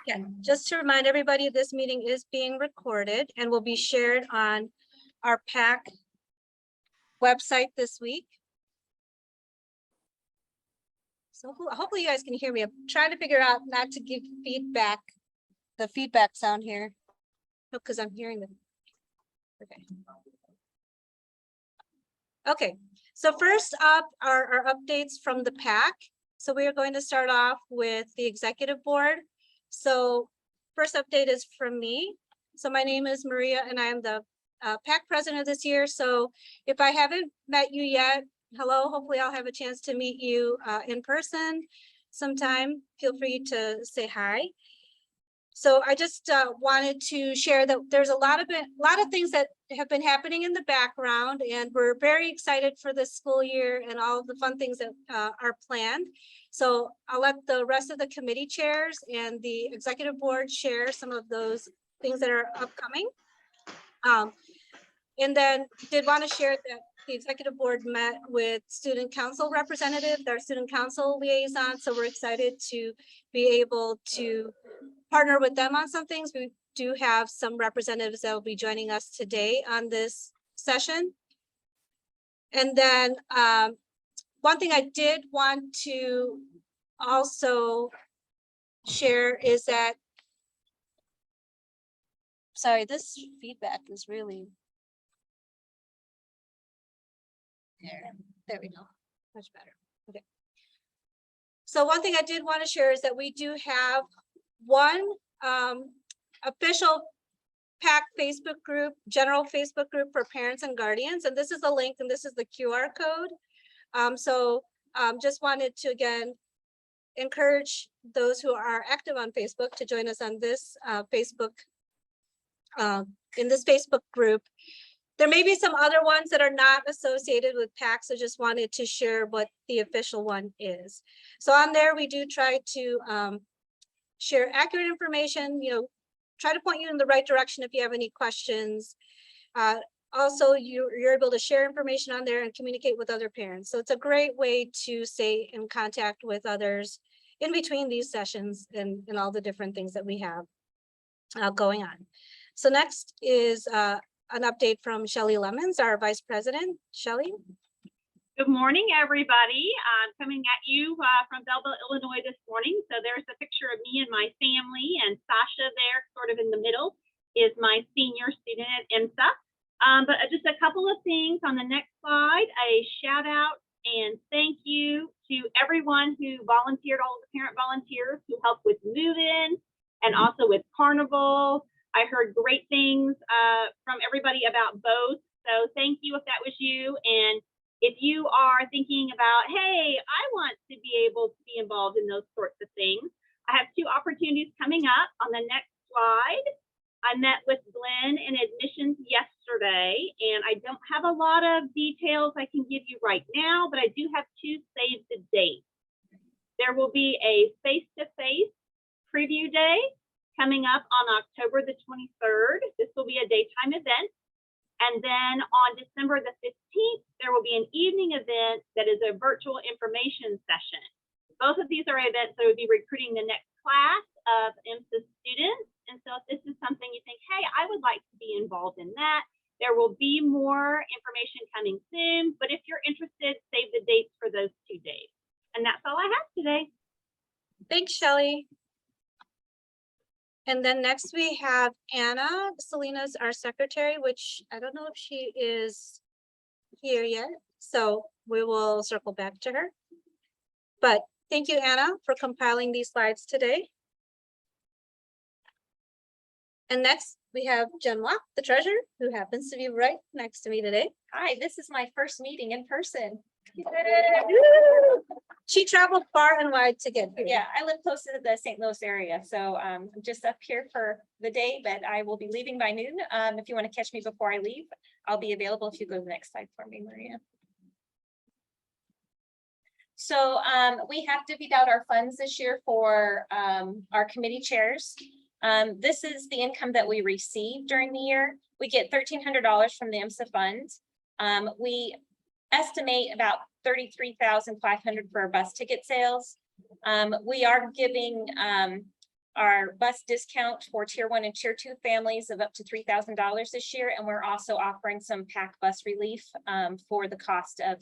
Again, just to remind everybody, this meeting is being recorded and will be shared on our PAC website this week. So hopefully you guys can hear me. I'm trying to figure out not to give feedback, the feedback sound here. No, because I'm hearing them. Okay. Okay, so first up are our updates from the PAC. So we are going to start off with the executive board. So first update is from me. So my name is Maria and I am the PAC president this year. So if I haven't met you yet, hello, hopefully I'll have a chance to meet you in person sometime. Feel free to say hi. So I just wanted to share that there's a lot of things that have been happening in the background, and we're very excited for this school year and all of the fun things that are planned. So I'll let the rest of the committee chairs and the executive board share some of those things that are upcoming. And then did want to share that the executive board met with student council representatives, our student council liaison. So we're excited to be able to partner with them on some things. We do have some representatives that will be joining us today on this session. And then one thing I did want to also share is that, sorry, this feedback is really, there we go, much better. Okay. So one thing I did want to share is that we do have one official PAC Facebook group, general Facebook group for parents and guardians. And this is the link and this is the QR code. Just wanted to again encourage those who are active on Facebook to join us on this in this Facebook group. There may be some other ones that are not associated with PAC, so just wanted to share what the official one is. So on there, we do try to share accurate information, try to point you in the right direction if you have any questions. Also, you're able to share information on there and communicate with other parents. So it's a great way to stay in contact with others in between these sessions and all the different things that we have going on. So next is an update from Shelly Lemons, our Vice President. Shelly. Good morning, everybody. I'm coming at you from Belleville, Illinois this morning. So there's a picture of me and my family, and Sasha there, sort of in the middle, is my senior student at IMSA. But just a couple of things on the next slide. A shout out and thank you to everyone who volunteered, all the parent volunteers who helped with move-in and also with Carnival. I heard great things from everybody about both. So thank you if that was you. And if you are thinking about, hey, I want to be able to be involved in those sorts of things, I have two opportunities coming up on the next slide. I met with Glenn in admissions yesterday, and I don't have a lot of details I can give you right now, but I do have two save the dates. There will be a face-to-face preview day coming up on October the 23rd. This will be a daytime event. And then on December the 15th, there will be an evening event that is a virtual information session. Both of these are events that would be recruiting the next class of IMSA students. And so if this is something you think, hey, I would like to be involved in that, there will be more information coming soon. But if you're interested, save the dates for those 2 days. And that's all I have today. Thanks, Shelly. And then next we have Anna Salinas, our secretary, which I don't know if she is here yet. So we will circle back to her. But thank you, Anna, for compiling these slides today. And next we have Jen Watt, the treasurer, who happens to be right next to me today. Hi, this is my first meeting in person. She traveled far and wide to get here. Yeah, I live close to the St. Louis area, so I'm just up here for the day, but I will be leaving by noon. If you want to catch me before I leave, I'll be available if you go to the next slide for me, Maria. So we have divvied out our funds this year for our committee chairs. This is the income that we received during the year. We get $1,300 from the IMSA fund. We estimate about $33,500 for our bus ticket sales. We are giving our bus discount for tier 1 and tier 2 families of up to $3,000 this year. And we're also offering some PAC bus relief for the cost of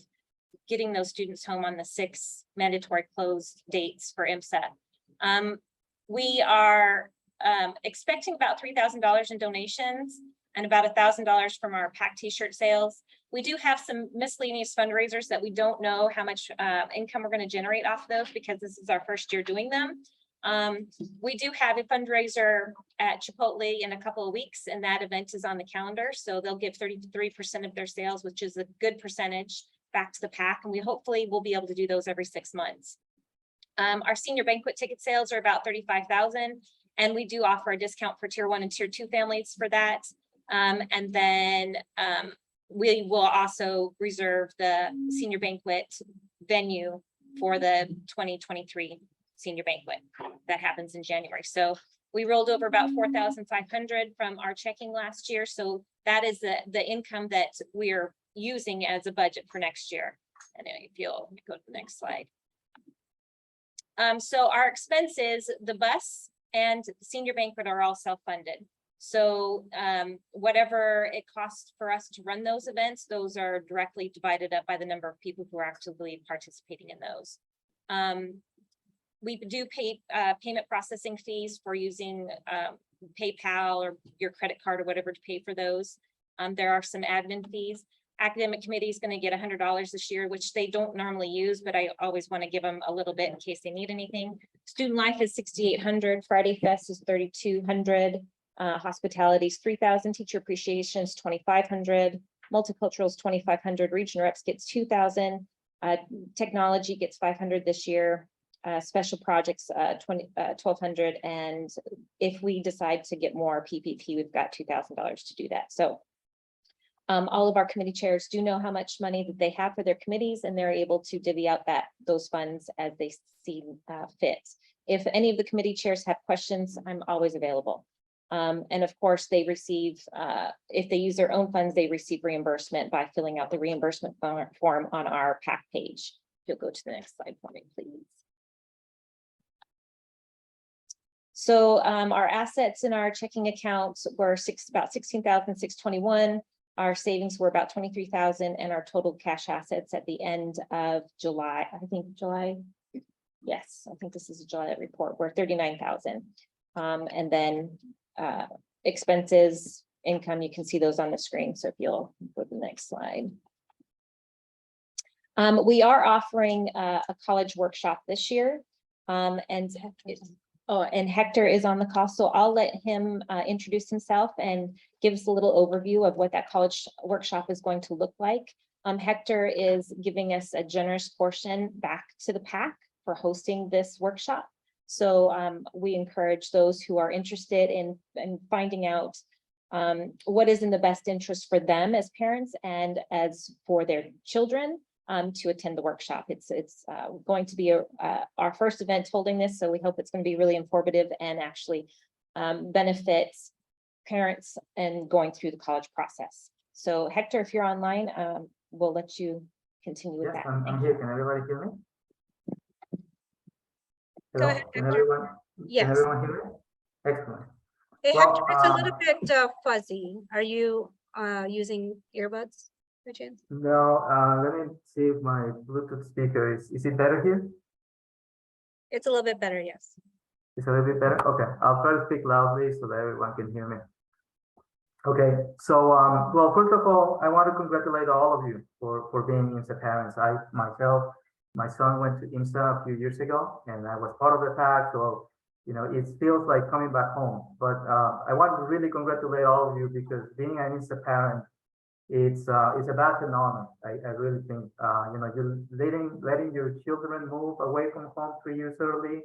getting those students home on the 6 mandatory closed dates for IMSA. We are expecting about $3,000 in donations and about $1,000 from our PAC t-shirt sales. We do have some miscellaneous fundraisers that we don't know how much income we're going to generate off of those because this is our first year doing them. We do have a fundraiser at Chipotle in a couple of weeks, and that event is on the calendar. So they'll give 33% of their sales, which is a good percentage, back to the PAC, and we hopefully will be able to do those every 6 months. Our senior banquet ticket sales are about $35,000, and we do offer a discount for tier 1 and tier 2 families for that. And then we will also reserve the senior banquet venue for the 2023 senior banquet that happens in January. So we rolled over about 4,500 from our checking last year. So that is the income that we're using as a budget for next year. And if you'll go to the next slide. So our expenses, the bus and the senior banquet are all self-funded. So whatever it costs for us to run those events, those are directly divided up by the number of people who are actively participating in those. We do pay payment processing fees for using PayPal or your credit card or whatever to pay for those. There are some admin fees. Academic committee is going to get $100 this year, which they don't normally use, but I always want to give them a little bit in case they need anything. Student life is $6,800. Friday Fest is $3,200. Hospitality is $3,000. Teacher appreciation is $2,500. Multicultural is $2,500. Region reps gets $2,000. Technology gets $500 this year. Special projects $1,200. And if we decide to get more PPP, we've got $2,000 to do that. So all of our committee chairs do know how much money that they have for their committees, and they're able to divvy out those funds as they see fit. If any of the committee chairs have questions, I'm always available. And of course, they receive, if they use their own funds, they receive reimbursement by filling out the reimbursement form on our PAC page. If you'll go to the next slide for me, please. So our assets in our checking account were about 16,621. Our savings were about 23,000, and our total cash assets at the end of July, I think July. Yes, I think this is a July report. We're 39,000. And then expenses, income, you can see those on the screen. So if you'll go to the next slide. We are offering a college workshop this year. And Hector is on the call, so I'll let him introduce himself and give us a little overview of what that college workshop is going to look like. Hector is giving us a generous portion back to the PAC for hosting this workshop. So we encourage those who are interested in finding out what is in the best interest for them as parents and as for their children to attend the workshop. It's going to be our first event holding this, so we hope it's going to be really informative and actually benefits parents and going through the college process. So Hector, if you're online, we'll let you continue with that. I'm here. Can everybody hear me? Go Hello? ahead, Can Hector. everyone? Yes. Can everyone hear me? Excellent. Hey, Well, Hector, it's a little bit fuzzy. Are you using earbuds by chance? No, let me see if my Bluetooth speaker is it better here? It's a little bit better, yes. It's a little bit better? Okay, I'll try to speak loudly so that everyone can hear me. Okay, so well, first of all, I want to congratulate all of you for being IMSA parents. My son went to IMSA a few years ago, and I was part of the PAC, so you know, it feels like coming back home. But I want to really congratulate all of you because being an IMSA parent, it's a badge and honor. I really think you know, you're letting your children move away from home 3 years early,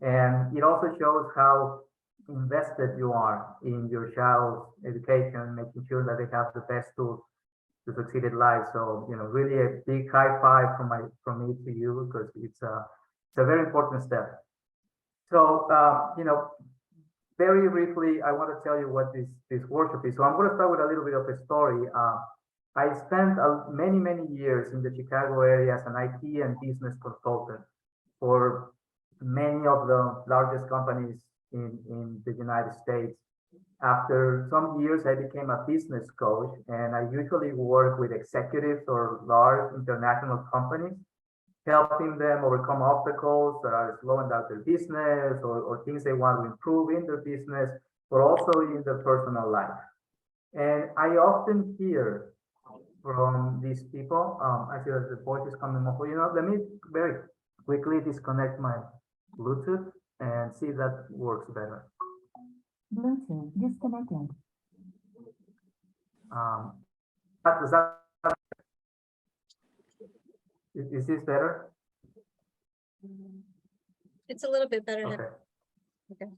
and it also shows how invested you are in your child's education, making sure that they have the best tools to succeed in life. So you know, really a big high five from me to you, because it's a very important step. So you know, very briefly, I want to tell you what this workshop is. So I'm going to start with a little bit of a story. I spent many years in the Chicago area as an IT and business consultant for many of the largest companies in the United States. After some years, I became a business coach, and I usually work with executives or large international companies, helping them overcome obstacles that are slowing down their business or things they want to improve in their business, but also in their personal life. And I often hear from these people, I see that the voice is coming up. Let me very quickly disconnect my Bluetooth and see if that works better. Bluetooth disconnected. Is this better? It's a little bit better. Okay. Okay.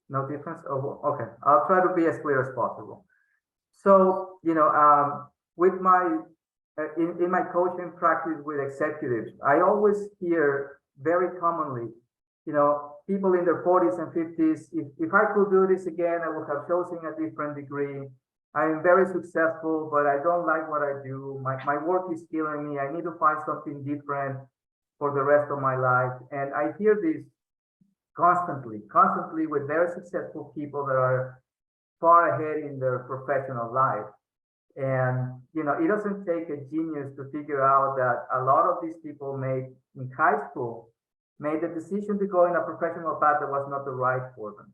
No difference? Oh, okay. I'll try to be as clear as possible. So, with my in my coaching practice with executives, I always hear very commonly, people in their 40s and 50s, if I could do this again, I would have chosen a different degree. I'm very successful, but I don't like what I do. My work is killing me. I need to find something different for the rest of my life. And I hear this constantly with very successful people that are far ahead in their professional life. And, it doesn't take a genius to figure out that a lot of these people made in high school made the decision to go in a professional path that was not the right for them.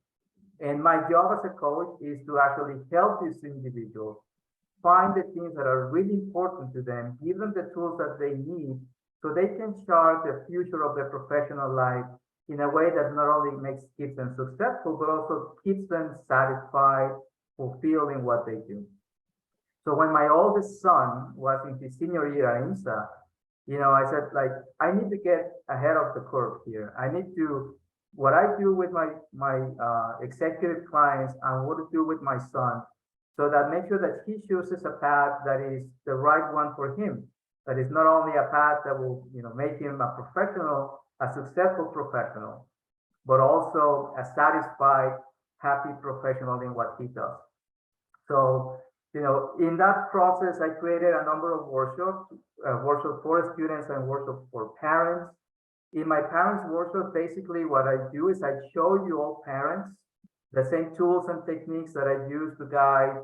And my job as a coach is to actually help these individuals find the things that are really important to them, give them the tools that they need so they can chart the future of their professional life in a way that not only keeps them successful, but also keeps them satisfied, fulfilled in what they do. So when my oldest son was in his senior year at IMSA, I said, I need to get ahead of the curve here. I need to, what I do with my executive clients, I want to do with my son, so that make sure that he chooses a path that is the right one for him. That is not only a path that will, make him a professional, a successful professional, but also a satisfied, happy professional in what he does. So, in that process, I created a number of workshops for students and workshops for parents. In my parents' workshop, basically what I do is I show you all parents the same tools and techniques that I use to guide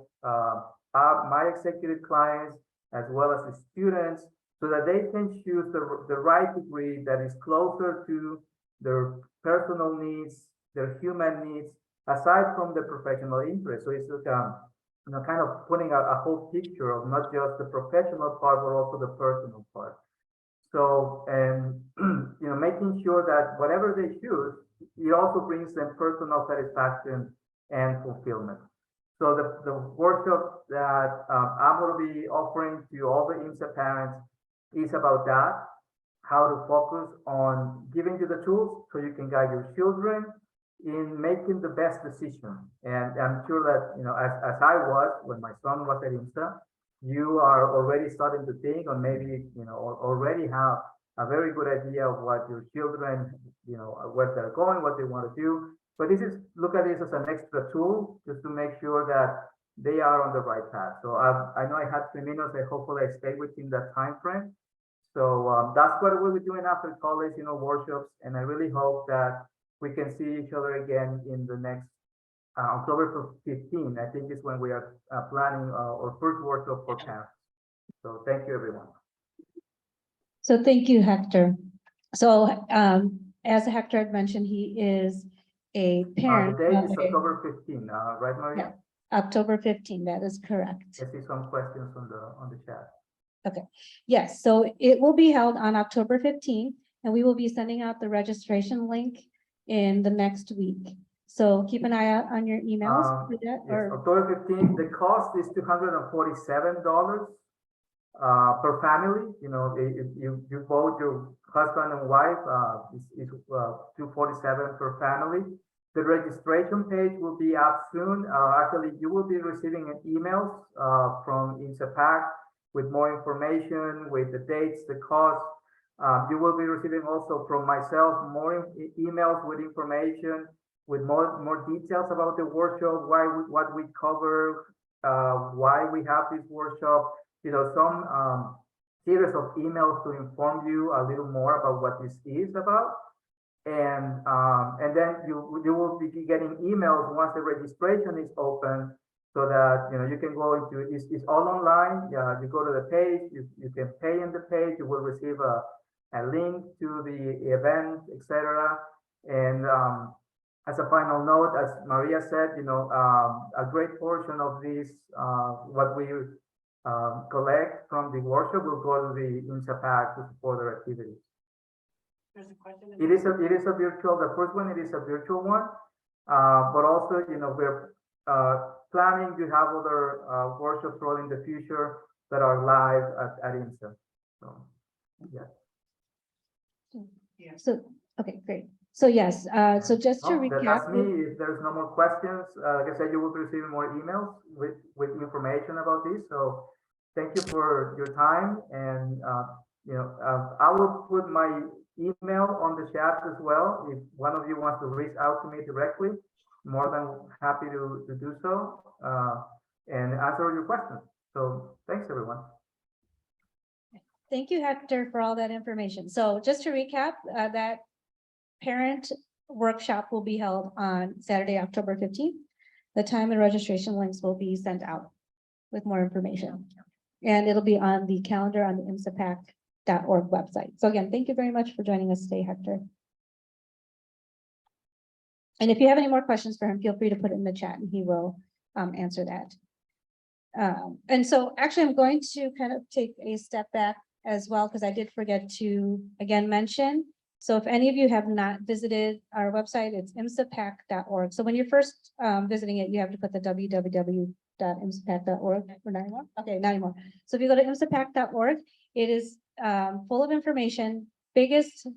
my executive clients as well as the students, so that they can choose the right degree that is closer to their personal needs, their human needs, aside from the professional interest. So it's kind of putting a whole picture of not just the professional part, but also the personal part. So, and, making sure that whatever they choose, it also brings them personal satisfaction and fulfillment. So the workshop that I'm going to be offering to all the IMSA parents is about that, how to focus on giving you the tools so you can guide your children in making the best decision. And I'm sure that, as I was when my son was at IMSA, you are already starting to think, or maybe, already have a very good idea of what your children, where they're going, what they want to do. But look at this as an extra tool just to make sure that they are on the right path. So I know I had 3 minutes. Hopefully I stay within that time frame. So that's what we'll be doing after college, workshops. And I really hope that we can see each other again in the next October 15. I think is when we are planning our first workshop for parents. So thank you, everyone. So thank you, Hector. So as Hector had mentioned, he is a parent. The date is October 15, right, Maria? Yeah, October 15, that is correct. I see some questions on the chat. Okay, yes, so it will be held on October 15, and we will be sending out the registration link in the next week. So keep an eye out on your emails for that. Yes, October 15, the cost is $247 per family. If you both, your husband and wife, is $247 per family. The registration page will be up soon. Actually, you will be receiving an email from IMSA PAC with more information, with the dates, the cost. You will be receiving also from myself more emails with information, with more details about the workshop, what we cover, why we have this workshop. Some series of emails to inform you a little more about what this is about. And then you will be getting emails once the registration is open, so that you can go into it's all online. You go to the page, you can pay in the page, you will receive a link to the event, etc. And as a final note, as Maria said, a great portion of this what we collect from the workshop will go to the IMSA PAC to support their activities. There's a question. It is a virtual. The first one, it is a virtual one, but also we're planning to have other workshops in the future that are live at IMSA. So yeah. So, okay, great. So yes, so just to recap. That's me. If there's no more questions, like I said, you will receive more emails with information about this. So thank you for your time, and I will put my email on the chat as well. If one of you wants to reach out to me directly, more than happy to do so and answer your questions. So thanks, everyone. Thank you, Hector, for all that information. So just to recap, that parent workshop will be held on Saturday, October 15th. The time and registration links will be sent out with more information. And it'll be on the calendar on the IMSAPAC.org website. So again, thank you very much for joining us today, Hector. And if you have any more questions for him, feel free to put it in the chat and he will answer that. And so actually, I'm going to kind of take a step back as well, because I did forget to again mention. So if any of you have not visited our website, it's imsapac.org. So when you're first visiting it, you have to put the www.imsapac.org or not anymore. Okay, not anymore. So if you go to imsapac.org, it is full of information. Biggest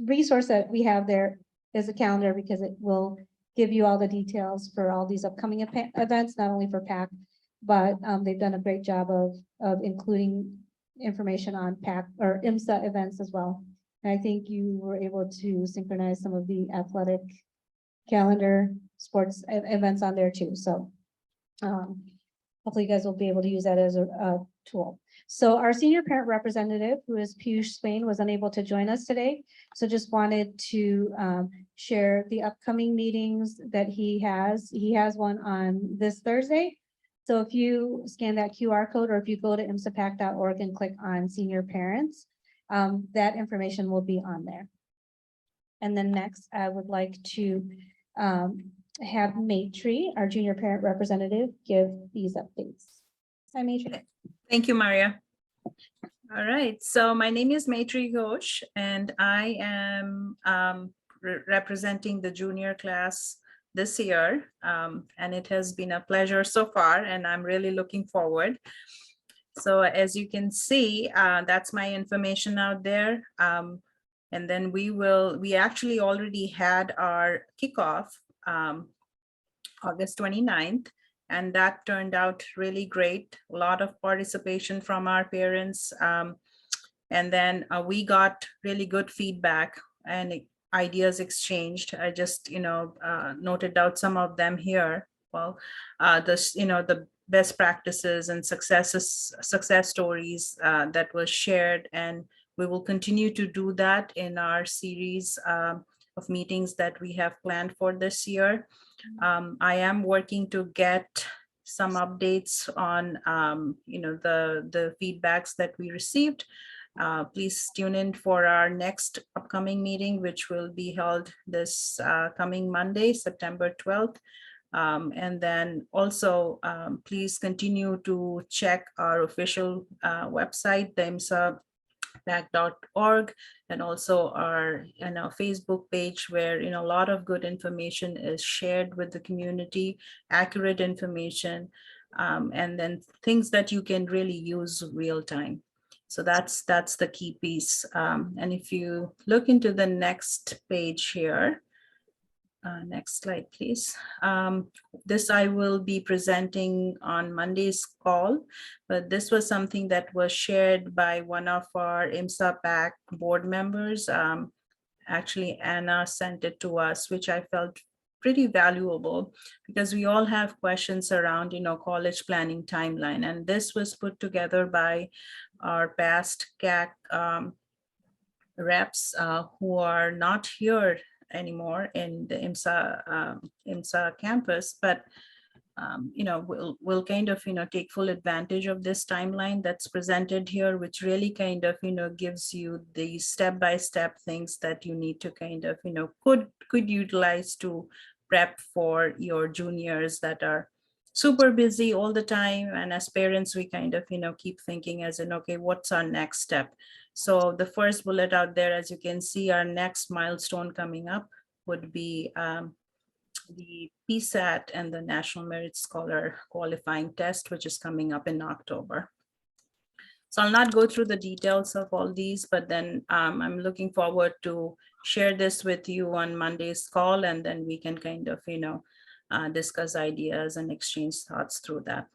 resource that we have there is a calendar, because it will give you all the details for all these upcoming events, not only for PAC, but they've done a great job of including information on PAC or IMSA events as well. And I think you were able to synchronize some of the athletic calendar sports events on there too. So hopefully you guys will be able to use that as a tool. So our senior parent representative, who is Piyush Swain, was unable to join us today. So just wanted to share the upcoming meetings that he has. He has one on this Thursday. So if you scan that QR code, or if you go to imsapac.org and click on senior parents, that information will be on there. And then next, I would like to have Maitri, our junior parent representative, give these updates. Hi, Maitri. Thank you, Maria. All right, so my name is Maitri Ghosh, and I am representing the junior class this year, and it has been a pleasure so far, and I'm really looking forward. So as you can see, that's my information out there. And then we actually already had our kickoff August 29th, and that turned out really great. A lot of participation from our parents. And then we got really good feedback and ideas exchanged. I just, noted out some of them here. Well, the best practices and success stories that was shared, and we will continue to do that in our series of meetings that we have planned for this year. I am working to get some updates on the feedbacks that we received. Please tune in for our next upcoming meeting, which will be held this coming Monday, September 12th. And then also, please continue to check our official website, the imsapac.org, and also our Facebook page, where a lot of good information is shared with the community, accurate information, and then things that you can really use real time. So that's the key piece. And if you look into the next page here, next slide, please. This I will be presenting on Monday's call, but this was something that was shared by one of our IMSA PAC board members. Actually, Anna sent it to us, which I felt pretty valuable, because we all have questions around, college planning timeline. And this was put together by our past CAC reps who are not here anymore in the IMSA campus, but we'll kind of, take full advantage of this timeline that's presented here, which really kind of, gives you the step-by-step things that you need to kind of, could utilize to prep for your juniors that are super busy all the time. And as parents, we kind of, keep thinking as in, okay, what's our next step? So the first bullet out there, as you can see, our next milestone coming up would be the PSAT and the National Merit Scholar qualifying test, which is coming up in October. So I'll not go through the details of all these, but then I'm looking forward to share this with you on Monday's call, and then we can kind of, discuss ideas and exchange thoughts through that.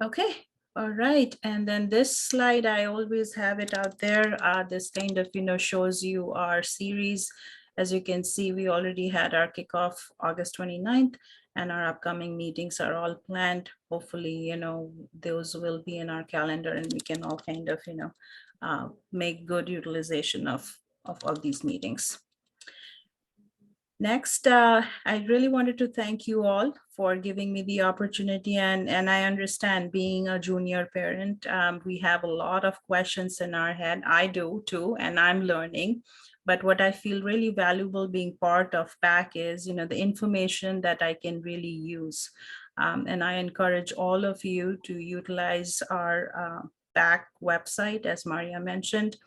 Okay. All right, and then this slide, I always have it out there. This kind of, shows you our series. As you can see, we already had our kickoff August 29th, and our upcoming meetings are all planned. Hopefully, those will be in our calendar, and we can all kind of, make good utilization of these meetings. Next, I really wanted to thank you all for giving me the opportunity, and I understand, being a junior parent, we have a lot of questions in our head. I do too, and I'm learning. But what I feel really valuable being part of PAC is, the information that I can really use. And I encourage all of you to utilize our PAC website, as Maria mentioned.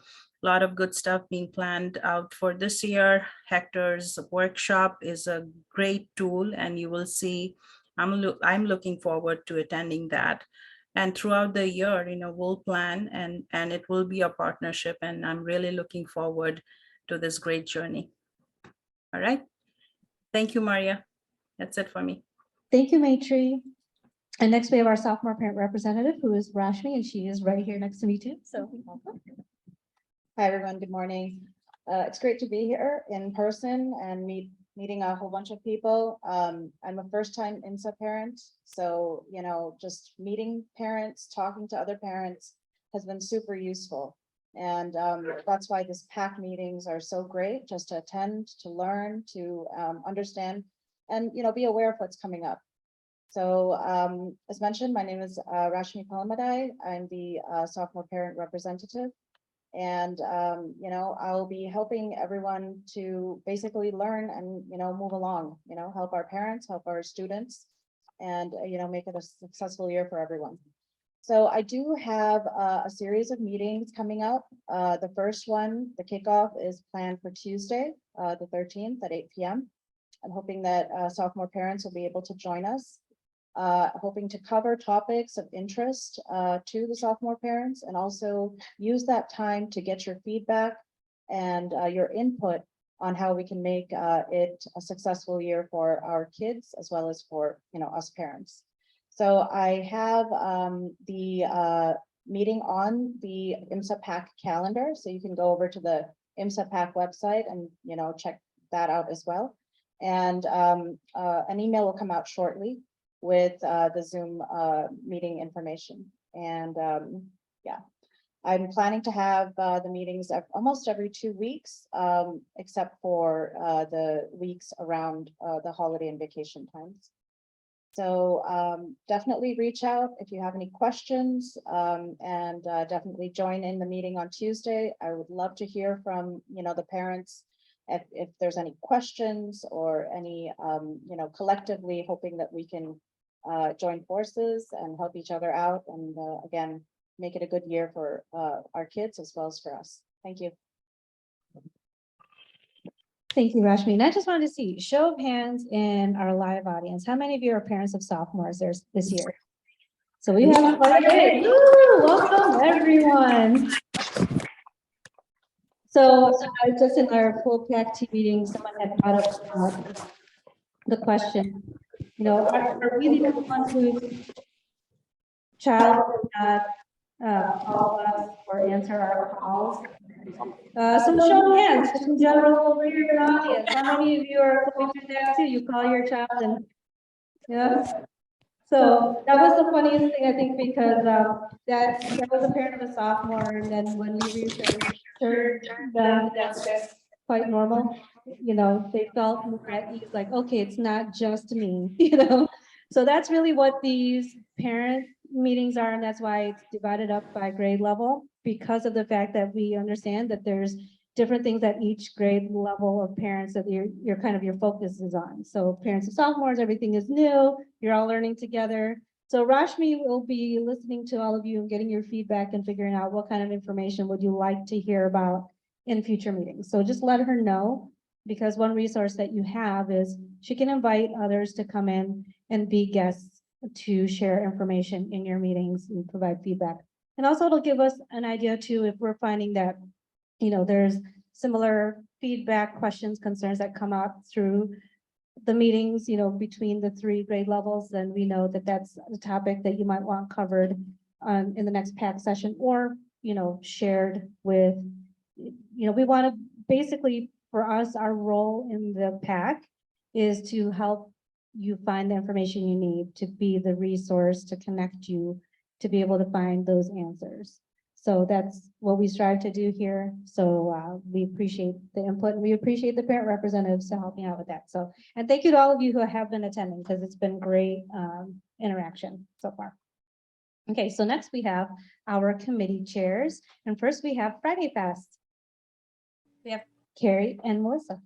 A lot of good stuff being planned out for this year. Hector's workshop is a great tool, and you will see, I'm looking forward to attending that. And throughout the year, we'll plan, and it will be a partnership, and I'm really looking forward to this great journey. All right. Thank you, Maria. That's it for me. Thank you, Maitri. And next we have our sophomore parent representative, who is Rashmi, and she is right here next to me too. So welcome. Hi, everyone. Good morning. It's great to be here in person and meeting a whole bunch of people. I'm a first-time IMSA parent, so just meeting parents, talking to other parents has been super useful. And that's why this PAC meetings are so great, just to attend, to learn, to understand, and be aware of what's coming up. So as mentioned, my name is Rashmi Palamadai. I'm the sophomore parent representative. And, I'll be helping everyone to basically learn and, move along, help our parents, help our students, and, make it a successful year for everyone. So I do have a series of meetings coming up. The first one, the kickoff, is planned for Tuesday, the 13th at 8 p.m. I'm hoping that sophomore parents will be able to join us. Hoping to cover topics of interest to the sophomore parents, and also use that time to get your feedback and your input on how we can make it a successful year for our kids, as well as for us parents. So I have the meeting on the IMSA PAC calendar, so you can go over to the IMSA PAC website and check that out as well. And an email will come out shortly with the Zoom meeting information. And yeah, I'm planning to have the meetings almost every 2 weeks, except for the weeks around the holiday and vacation times. So definitely reach out if you have any questions, and definitely join in the meeting on Tuesday. I would love to hear from the parents if there's any questions or any collectively hoping that we can join forces and help each other out, and again, make it a good year for our kids as well as for us. Thank you. Thank you, Rashmi. And I just wanted to see, show of hands in our live audience. How many of you are parents of sophomores this year? So we have quite a bit. Woo! Welcome, everyone. So just in our full PAC team meeting, someone had brought up the question, are we the only ones whose child does not call us or answer our calls? Some show of hands, just in general over here in the audience. How many of you are going through that too? You call your child and So that was the funniest thing, I think, because that was a parent of a sophomore, and then when we researched them, that's quite normal. You know, they felt more at ease, like, okay, it's not just me, you know? So that's really what these parent meetings are, and that's why it's divided up by grade level, because of the fact that we understand that there's different things at each grade level of parents that your kind of your focus is on. So parents of sophomores, everything is new, you're all learning together. So Rashmi will be listening to all of you and getting your feedback and figuring out what kind of information would you like to hear about in future meetings. So just let her know, because one resource that you have is she can invite others to come in and be guests to share information in your meetings and provide feedback. And also it'll give us an idea too, if we're finding that, you know, there's similar feedback, questions, concerns that come up through the meetings, you know, between the 3 grade levels, then we know that that's a topic that you might want covered in the next PAC session, or, you know, shared with, you know, we want to basically, for us, our role in the PAC is to help you find the information you need, to be the resource, to connect you, to be able to find those answers. So that's what we strive to do here. So we appreciate the input, and we appreciate the parent representatives to helping out with that. So, and thank you to all of you who have been attending, because it's been great interaction so far. Okay, so next we have our committee chairs, and first we have Friday Fest. We have Carrie and Melissa.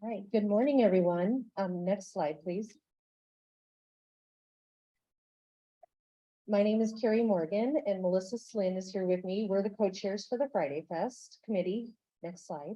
All right, good morning, everyone. Next slide, please. My name is Carrie Morgan, and Melissa Slynn is here with me. We're the co-chairs for the Friday Fest committee. Next slide.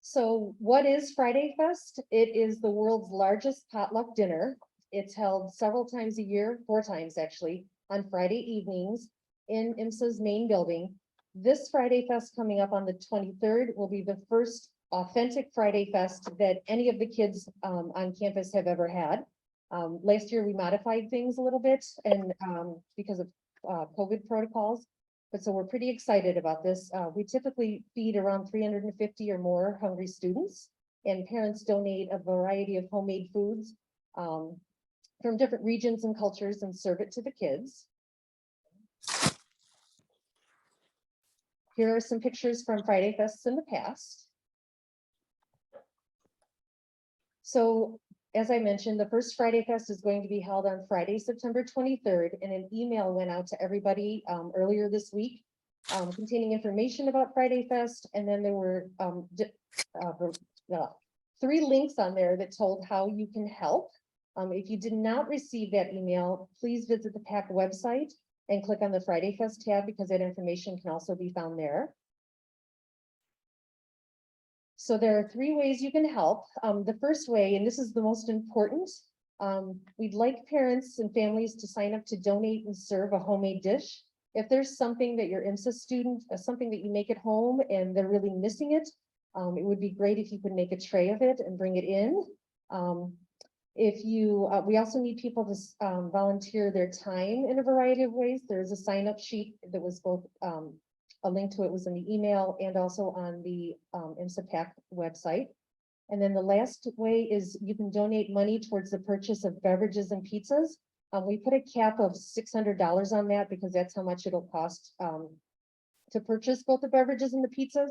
So what is Friday Fest? It is the world's largest potluck dinner. It's held several times a year, 4 times actually, on Friday evenings in IMSA's main building. This Friday Fest coming up on the 23rd will be the first authentic Friday Fest that any of the kids on campus have ever had. Last year we modified things a little bit and because of COVID protocols, but so we're pretty excited about this. We typically feed around 350 or more hungry students, and parents donate a variety of homemade foods from different regions and cultures and serve it to the kids. Here are some pictures from Friday Fests in the past. So, as I mentioned, the first Friday Fest is going to be held on Friday, September 23rd, and an email went out to everybody earlier this week containing information about Friday Fest, and then there were 3 links on there that told how you can help. If you did not receive that email, please visit the PAC website and click on the Friday Fest tab, because that information can also be found there. So there are 3 ways you can help. The first way, and this is the most important, we'd like parents and families to sign up to donate and serve a homemade dish. If there's something that your IMSA student, something that you make at home and they're really missing it, it would be great if you could make a tray of it and bring it in. We also need people to volunteer their time in a variety of ways. There's a sign-up sheet that was both a link to it was in the email and also on the IMSA PAC website. And then the last way is you can donate money towards the purchase of beverages and pizzas. We put a cap of $600 on that because that's how much it'll cost to purchase both the beverages and the pizzas.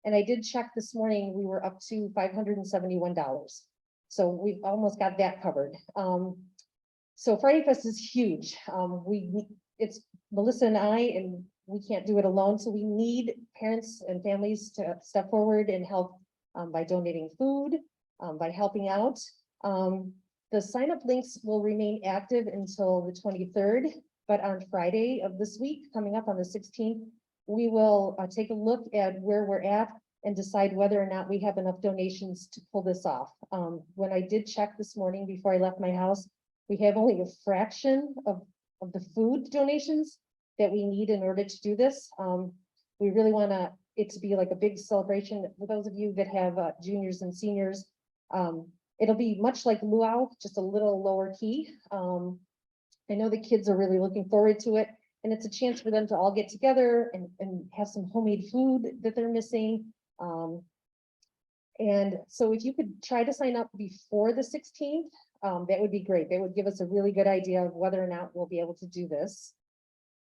And I did check this morning, we were up to $571. So we've almost got that covered. So Friday Fest is huge. It's Melissa and I, and we can't do it alone. So we need parents and families to step forward and help by donating food, by helping out. The sign-up links will remain active until the 23rd, but on Friday of this week, coming up on the 16th, we will take a look at where we're at and decide whether or not we have enough donations to pull this off. When I did check this morning before I left my house, we have only a fraction of the food donations that we need in order to do this. We really want it to be like a big celebration for those of you that have juniors and seniors. It'll be much like luau, just a little lower key. I know the kids are really looking forward to it, and it's a chance for them to all get together and have some homemade food that they're missing. And so if you could try to sign up before the 16th, that would be great. That would give us a really good idea of whether or not we'll be able to do this.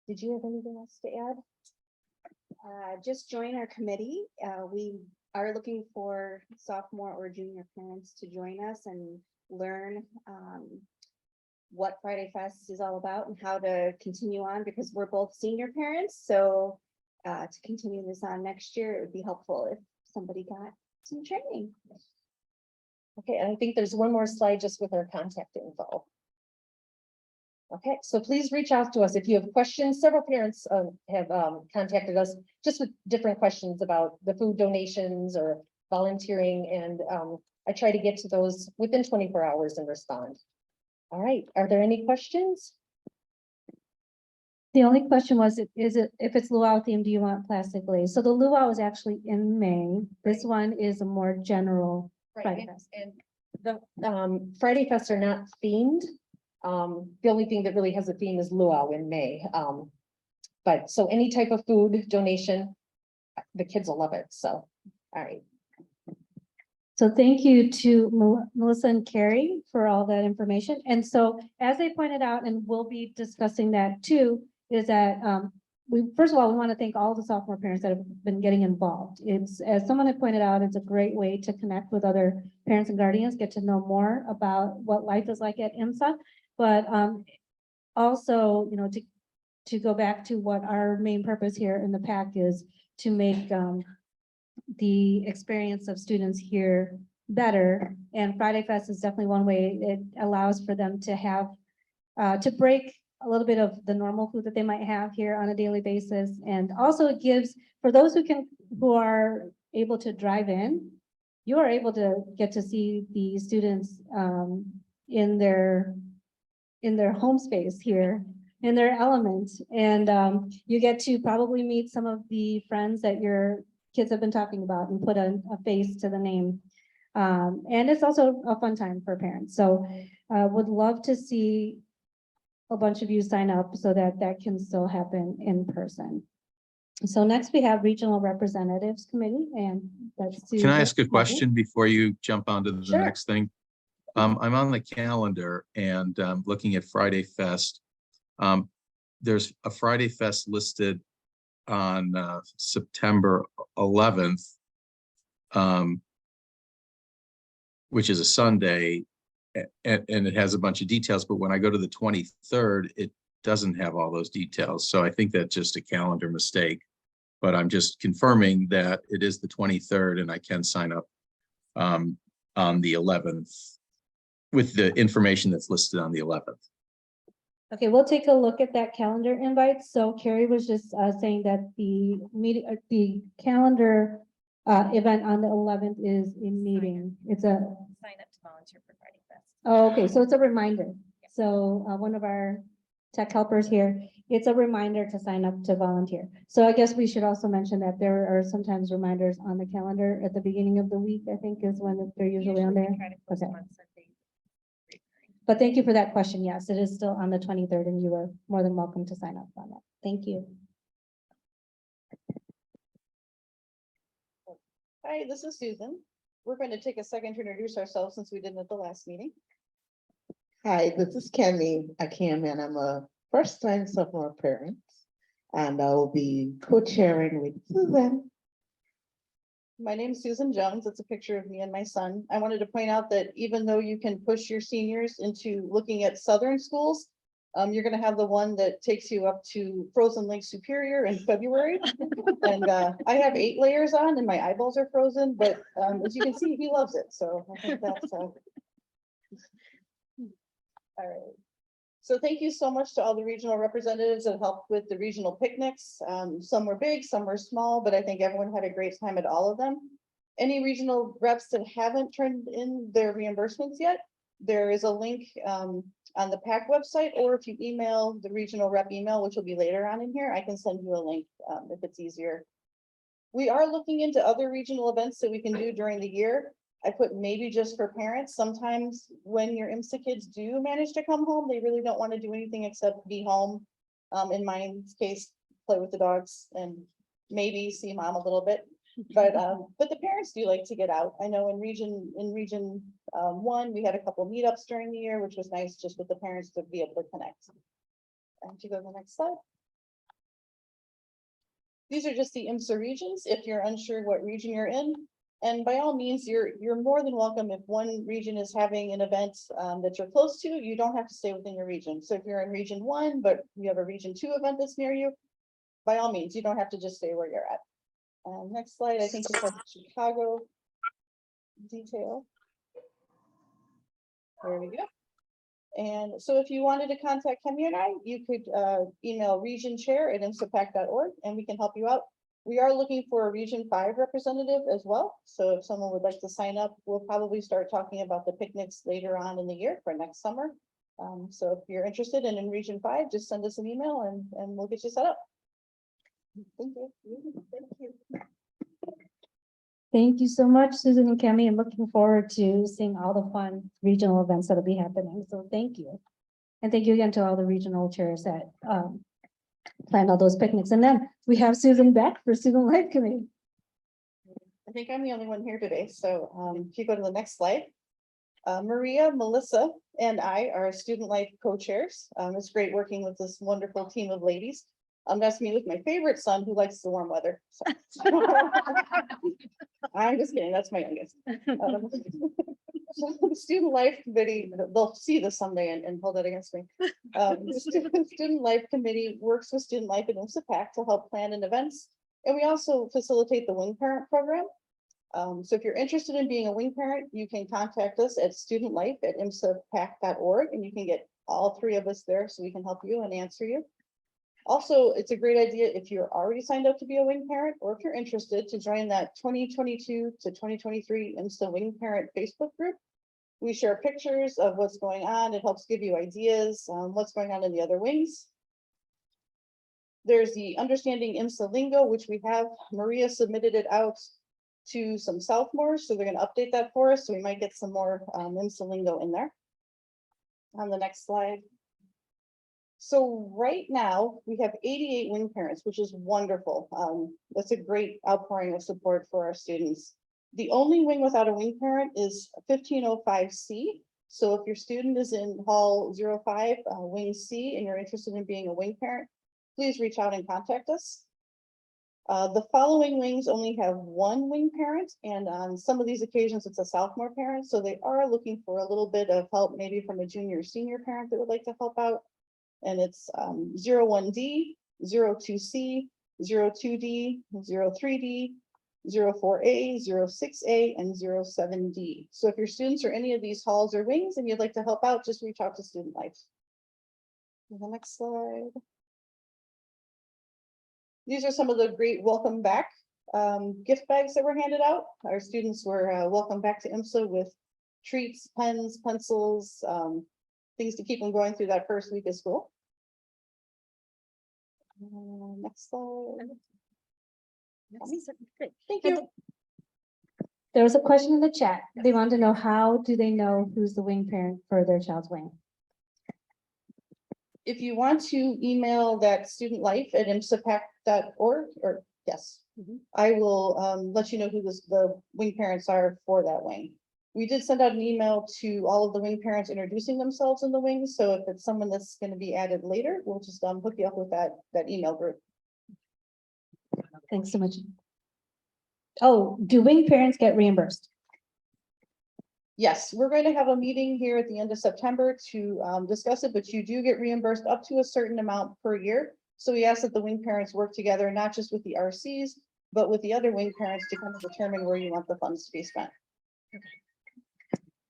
Did you have anything else to add? Just join our committee. We are looking for sophomore or junior parents to join us and learn what Friday Fest is all about and how to continue on, because we're both senior parents. So to continue this on next year, it would be helpful if somebody got some training. Okay, and I think there's one more slide just with our contact info. Okay, so please reach out to us if you have questions. Several parents have contacted us just with different questions about the food donations or volunteering, and I try to get to those within 24 hours and respond. All right, are there any questions? The only question was, is it, if it's luau theme, do you want plastic glaze? So the luau is actually in May. This one is a more general Friday Fest. And the Friday Fests are not themed. The only thing that really has a theme is luau in May. But so any type of food donation, the kids will love it. So, all right. So thank you to Melissa and Carrie for all that information. And so as they pointed out, and we'll be discussing that too, is that first of all, we want to thank all the sophomore parents that have been getting involved. It's, as someone had pointed out, it's a great way to connect with other parents and guardians, get to know more about what life is like at IMSA. But also, you know, to go back to what our main purpose here in the PAC is, to make the experience of students here better. And Friday Fest is definitely one way. It allows for them to have, to break a little bit of the normal food that they might have here on a daily basis. And also it gives, for those who are able to drive in, you are able to get to see the students in their home space here, in their element. And you get to probably meet some of the friends that your kids have been talking about and put a face to the name. And it's also a fun time for parents. So would love to see a bunch of you sign up so that that can still happen in person. So next we have Regional Representatives Committee, and that's Susan. Can I ask a question before you jump onto the Sure. next thing? I'm on the calendar and looking at Friday Fest. There's a Friday Fest listed on September 11th, which is a Sunday, and it has a bunch of details, but when I go to the 23rd, it doesn't have all those details. So I think that's just a calendar mistake, but I'm just confirming that it is the 23rd and I can sign up on the 11th with the information that's listed on the 11th. Okay, we'll take a look at that calendar invite. So Carrie was just saying that the meeting, the calendar event on the 11th is a meeting. It's a Sign up to volunteer for Friday Fest. Oh, okay, so it's a reminder. So one of our tech helpers here, it's a reminder to sign up to volunteer. So I guess we should also mention that there are sometimes reminders on the calendar at the beginning of the week, I think is when they're usually on there. Try to post them Okay. on Sunday. But thank you for that question. Yes, it is still on the 23rd and you are more than welcome to sign up on that. Thank you. Hi, this is Susan. We're going to take a second to introduce ourselves since we didn't at the last meeting. Hi, this is Kim, and I'm a first-time sophomore parent, and I will be co-chairing with Susan. My name is Susan Jones. It's a picture of me and my son. I wanted to point out that even though you can push your seniors into looking at Southern schools, you're going to have the one that takes you up to Frozen Lake Superior in February. And I have 8 layers on and my eyeballs are frozen, but as you can see, he loves it. So I think that's all right. So thank you so much to all the regional representatives that helped with the regional picnics. Some were big, some were small, but I think everyone had a great time at all of them. Any regional reps that haven't turned in their reimbursements yet, there is a link on the PAC website, or if you email the regional rep email, which will be later on in here, I can send you a link if it's easier. We are looking into other regional events that we can do during the year. I put maybe just for parents. Sometimes when your IMSA kids do manage to come home, they really don't want to do anything except be home. In my case, play with the dogs and maybe see mom a little bit. But the parents do like to get out. I know in region 1, we had a couple meetups during the year, which was nice just with the parents to be able to connect. And if you go to the next slide. These are just the IMSA regions, if you're unsure what region you're in. And by all means, you're more than welcome if one region is having an event that you're close to, you don't have to stay within your region. So if you're in region 1, but you have a region 2 event that's near you, by all means, you don't have to just stay where you're at. Next slide, I think this has Chicago detail. There we go. And so if you wanted to contact Kemi and I, you could email regionchair@imsapac.org and we can help you out. We are looking for a region 5 representative as well. So if someone would like to sign up, we'll probably start talking about the picnics later on in the year for next summer. So if you're interested in region 5, just send us an email and we'll get you set up. Thank you. Thank you. Thank you so much, Susan and Kemi. I'm looking forward to seeing all the fun regional events that'll be happening. So thank you. And thank you again to all the regional chairs that planned all those picnics. And then we have Susan Beck for Student Life Committee. I think I'm the only one here today. So if you go to the next slide. Maria, Melissa, and I are student life co-chairs. It's great working with this wonderful team of ladies. That's me with my favorite son who likes the warm weather. So. I'm just kidding, that's my youngest. So the Student Life Committee, they'll see this someday and hold that against me. The Student Life Committee works with Student Life at IMSA PAC to help plan and events. And we also facilitate the Wing Parent Program. So if you're interested in being a wing parent, you can contact us at studentlife@imsapac.org and you can get all 3 of us there so we can help you and answer you. Also, it's a great idea if you're already signed up to be a wing parent, or if you're interested to join that 2022 to 2023 IMSA Wing Parent Facebook group. We share pictures of what's going on. It helps give you ideas on what's going on in the other wings. There's the Understanding IMSA Lingo, which we have. Maria submitted it out to some sophomores, so they're going to update that for us. So we might get some more IMSA Lingo in there. On the next slide. So right now we have 88 wing parents, which is wonderful. That's a great outpouring of support for our students. The only wing without a wing parent is 1505C. So if your student is in Hall 05, Wing C, and you're interested in being a wing parent, please reach out and contact us. The following wings only have 1 wing parent, and on some of these occasions it's a sophomore parent. So they are looking for a little bit of help, maybe from a junior or senior parent that would like to help out. And it's 01D, 02C, 02D, 03D, 04A, 06A, and 07D. So if your students are any of these halls or wings and you'd like to help out, just reach out to Student Life. The next slide. These are some of the great welcome back gift bags that were handed out. Our students were welcome back to IMSA with treats, pens, pencils, things to keep them going through that first week of school. Next slide. Thank you. There was a question in the chat. They want to know, how do they know who's the wing parent for their child's wing? If you want to email that studentlife@imsapac.org, or yes, I will let you know who the wing parents are for that wing. We did send out an email to all of the wing parents introducing themselves in the wings. So if it's someone that's going to be added later, we'll just hook you up with that email group. Thanks so much. Oh, do wing parents get reimbursed? Yes, we're going to have a meeting here at the end of September to discuss it, but you do get reimbursed up to a certain amount per year. So we ask that the wing parents work together, not just with the RCs, but with the other wing parents to kind of determine where you want the funds to be spent.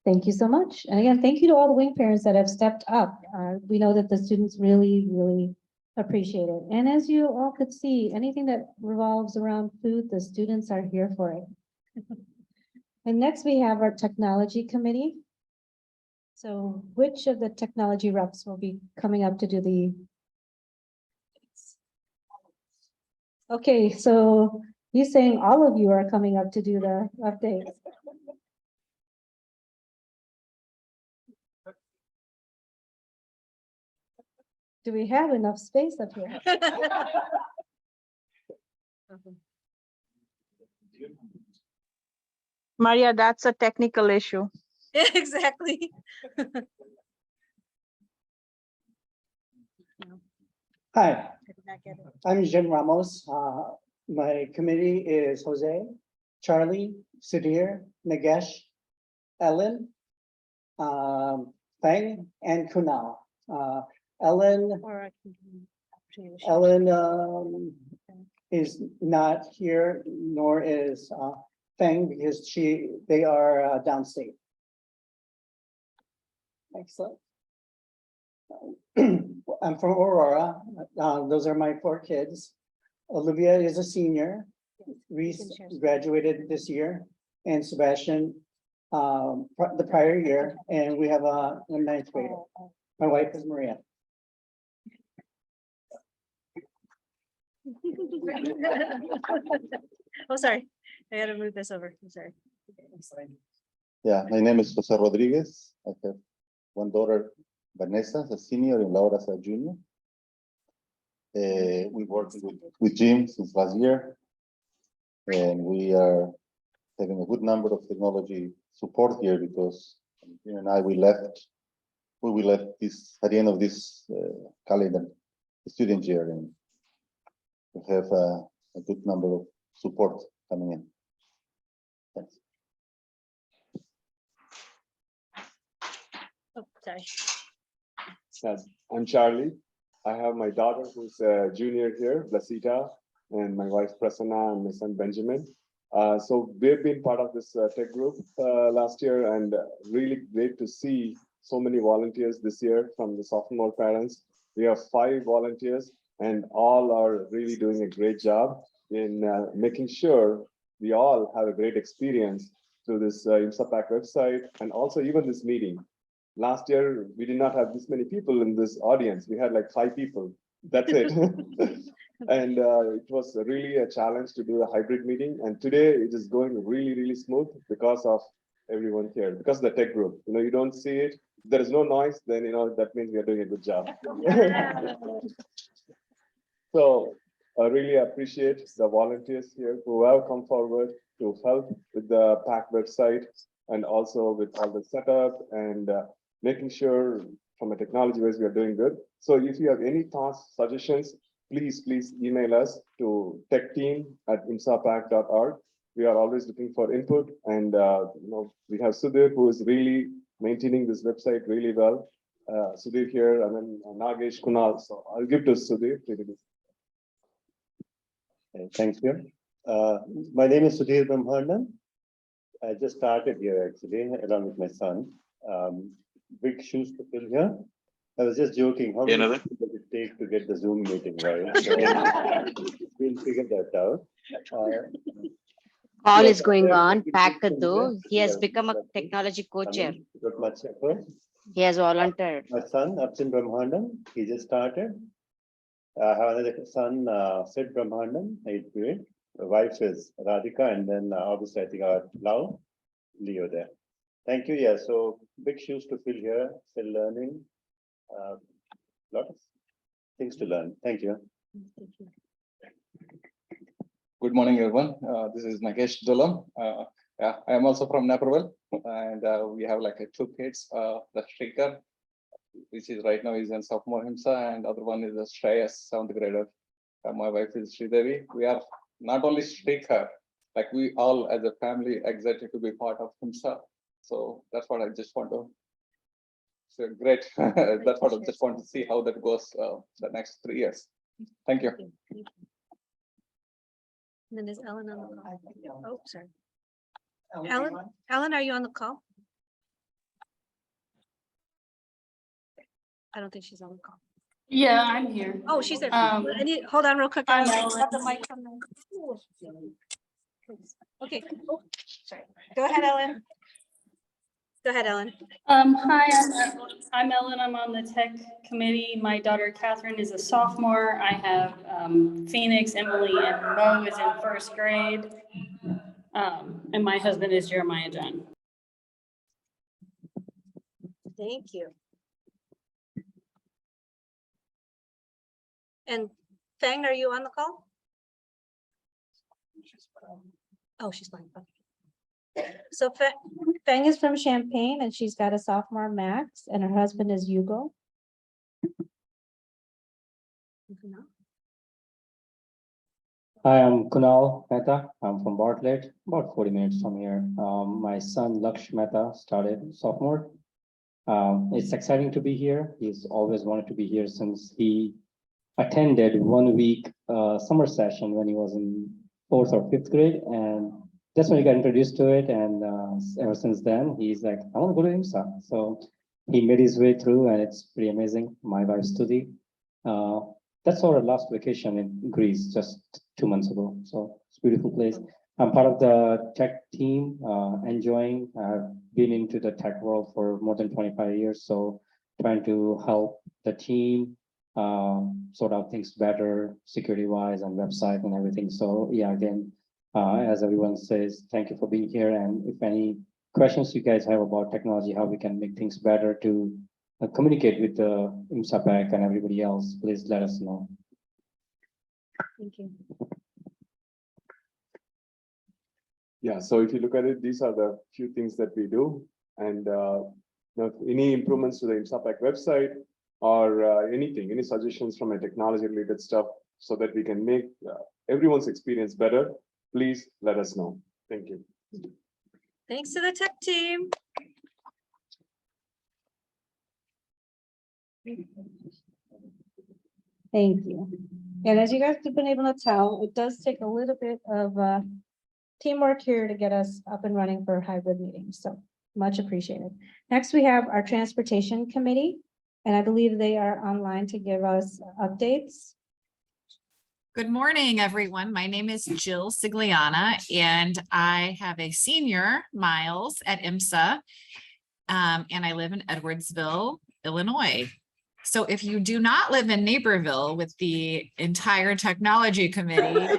Thank you so much. And again, thank you to all the wing parents that have stepped up. We know that the students really, really appreciate it. And as you all could see, anything that revolves around food, the students are here for it. And next we have our technology committee. So which of the technology reps will be coming up to do the? Okay, so he's saying all of you are coming up to do the updates. Do we have enough space up here? Maria, that's a technical issue. Yeah, exactly. Hi, I'm Jim Ramos. My committee is Jose, Charlie, Sudhir, Nagesh, Ellen, Fang, and Kunal. Ellen is not here, nor is Fang, because they are downstate. Excellent. I'm from Aurora. Those are my 4 kids. Olivia is a senior. Reese graduated this year, and Sebastian the prior year, and we have a 9th grader. My wife is Maria. Oh, sorry. I gotta move this over. I'm sorry. Yeah, my name is Jose Rodriguez. I have one daughter, Vanessa, a senior, and Laura, a junior. We worked with Jim since last year, and we are having a good number of technology support here because Jim and I, we will left this at the end of this calendar student year, and we have a good number of support coming in. Thanks. Oh, sorry. Yes, I'm Charlie. I have my daughter who's a junior here, Blasita, and my wife Prasanna and my son Benjamin. So we've been part of this tech group last year, and really great to see so many volunteers this year from the sophomore parents. We have 5 volunteers, and all are really doing a great job in making sure we all have a great experience through this IMSA PAC website, and also even this meeting. Last year, we did not have this many people in this audience. We had like 5 people. That's it. And it was really a challenge to do a hybrid meeting. And today it is going really, really smooth because of everyone here, because of the tech group. You know, you don't see it. If there is no noise, then, you know, that means we are doing a good job. So I really appreciate the volunteers here who have come forward to help with the PAC website and also with all the setup and making sure from a technology wise we are doing good. So if you have any thoughts, suggestions, please email us to techteam@imsapac.org. We are always looking for input, and you know, we have Sudhir who is really maintaining this website really well. Sudhir here, and then Nagesh, Kunal. So I'll give to Sudhir. Thank you. My name is Sudhir Brahmanan. I just started here actually, along with my son. Big shoes to fill here. I was just joking. How many does it take to get the Zoom meeting right? So, we'll figure that out. All is going on. PAC though, he has become a technology co-chair. Got much effort. He has volunteered. My son, Absin Brahmanan, he just started. I have another son, Sid Brahmanan, 8th grade. My wife is Radhika, and then obviously I think our Leo there. Thank you. Yeah, so big shoes to fill here, still learning. Lot of things to learn. Thank you. Good morning, everyone. This is Nagesh Dulam. Yeah, I am also from Naperville, and we have like 2 kids. The Shrikar, which is right now is in sophomore IMSA, and other one is a Shreyas, 7th grader. My wife is Sridevi. We are not only Shrikar, like we all as a family excited to be part of IMSA. So that's what I just want to. So great. That's what I just want to see how that goes the next 3 years. Thank you. And then is Ellen on the call? Oh, sorry. Ellen, are you on the call? I don't think she's on the call. Yeah, I'm here. Oh, she's there. Hold on real quick. I'm Got the mic from them. Okay. Oh, sorry. Go ahead, Ellen. Go ahead, Ellen. Hi, I'm Ellen. I'm on the tech committee. My daughter Catherine is a sophomore. I have Phoenix, Emily, and Mo is in 1st grade. And my husband is Jeremiah John. Thank you. And Fang, are you on the call? Oh, she's fine. Okay. So Feng is from Champaign and she's got a sophomore max and her husband is Hugo. Hi, I'm Kunal Mehta. I'm from Bartlett, about 40 minutes from here. My son Laksh Mehta started sophomore. It's exciting to be here. He's always wanted to be here since he attended 1 week summer session when he was in 4th or 5th grade, and that's when he got introduced to it. And ever since then, he's like, I want to go to IMSA. So he made his way through, and it's pretty amazing. My wife Stuti. That's our last vacation in Greece just 2 months ago. So it's a beautiful place. I'm part of the tech team, enjoying. I've been into the tech world for more than 25 years. So trying to help the team sort out things better, security wise and website and everything. So yeah, again, as everyone says, thank you for being here. And if any questions you guys have about technology, how we can make things better to communicate with the IMSA PAC and everybody else, please let us know. Thank you. Yeah, so if you look at it, these are the few things that we do. And any improvements to the IMSA PAC website or anything, any suggestions from a technology related stuff so that we can make everyone's experience better, please let us know. Thank you. Thanks to the tech team. Thank you. And as you guys have been able to tell, it does take a little bit of teamwork here to get us up and running for hybrid meetings. So much appreciated. Next, we have our Transportation Committee, and I believe they are online to give us updates. Good morning, everyone. My name is Jill Sigliana, and I have a senior, Miles, at IMSA, and I live in Edwardsville, Illinois. So if you do not live in Naperville with the entire technology committee,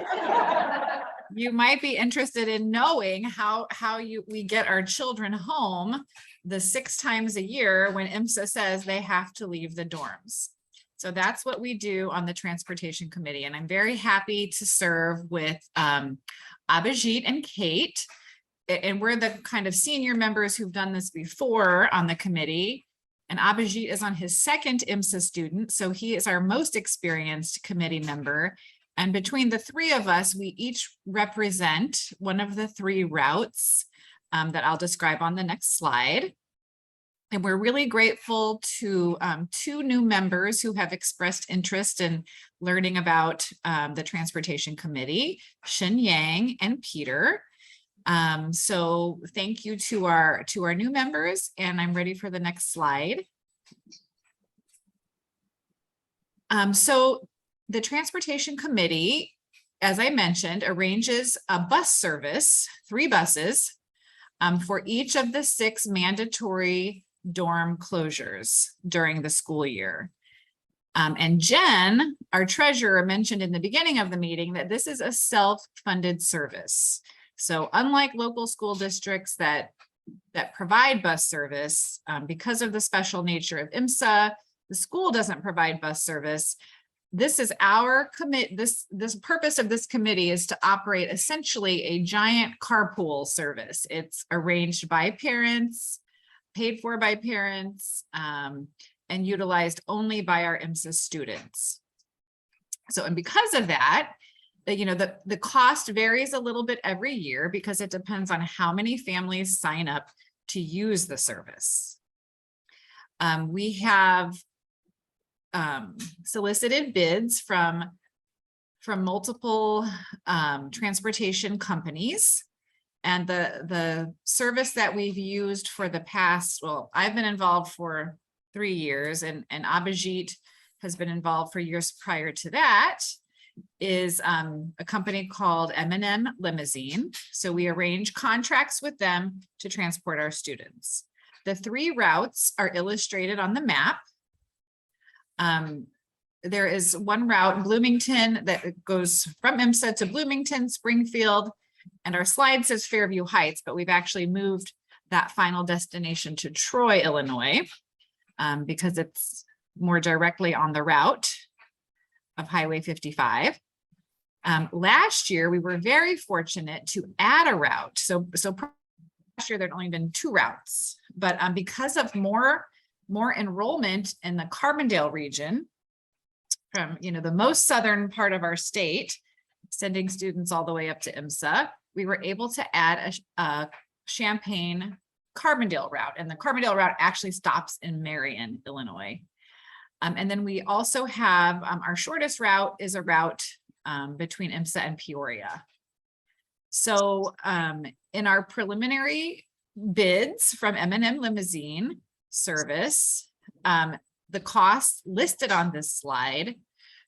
you might be interested in knowing how we get our children home the 6 times a year when IMSA says they have to leave the dorms. So that's what we do on the Transportation Committee. And I'm very happy to serve with Abhijit and Kate. And we're the kind of senior members who've done this before on the committee. And Abhijit is on his 2nd IMSA student. So he is our most experienced committee member. And between the 3 of us, we each represent one of the 3 routes that I'll describe on the next slide. And we're really grateful to 2 new members who have expressed interest in learning about the Transportation Committee, Shin Yang and Peter. So thank you to our new members, and I'm ready for the next slide. So the Transportation Committee, as I mentioned, arranges a bus service, 3 buses, for each of the 6 mandatory dorm closures during the school year. And Jen, our treasurer, mentioned in the beginning of the meeting that this is a self-funded service. So unlike local school districts that provide bus service, because of the special nature of IMSA, the school doesn't provide bus service. This is our commit. This purpose of this committee is to operate essentially a giant carpool service. It's arranged by parents, paid for by parents, and utilized only by our IMSA students. So, and because of that, the cost varies a little bit every year because it depends on how many families sign up to use the service. We have solicited bids from multiple transportation companies. And the service that we've used for the past, well, I've been involved for 3 years, and Abhijit has been involved for years prior to that, is a company called M&M Limousine. So we arrange contracts with them to transport our students. The 3 routes are illustrated on the map. There is one route, Bloomington, that goes from IMSA to Bloomington, Springfield, and our slide says Fairview Heights, but we've actually moved that final destination to Troy, Illinois, because it's more directly on the route of Highway 55. Last year, we were very fortunate to add a route. So last year there'd only been 2 routes, but because of more enrollment in the Carbondale region, from the most southern part of our state, sending students all the way up to IMSA, we were able to add a Champaign Carbondale route, and the Carbondale route actually stops in Marion, Illinois. And then we also have our shortest route is a route between IMSA and Peoria. So in our preliminary bids from M&M Limousine Service, the costs listed on this slide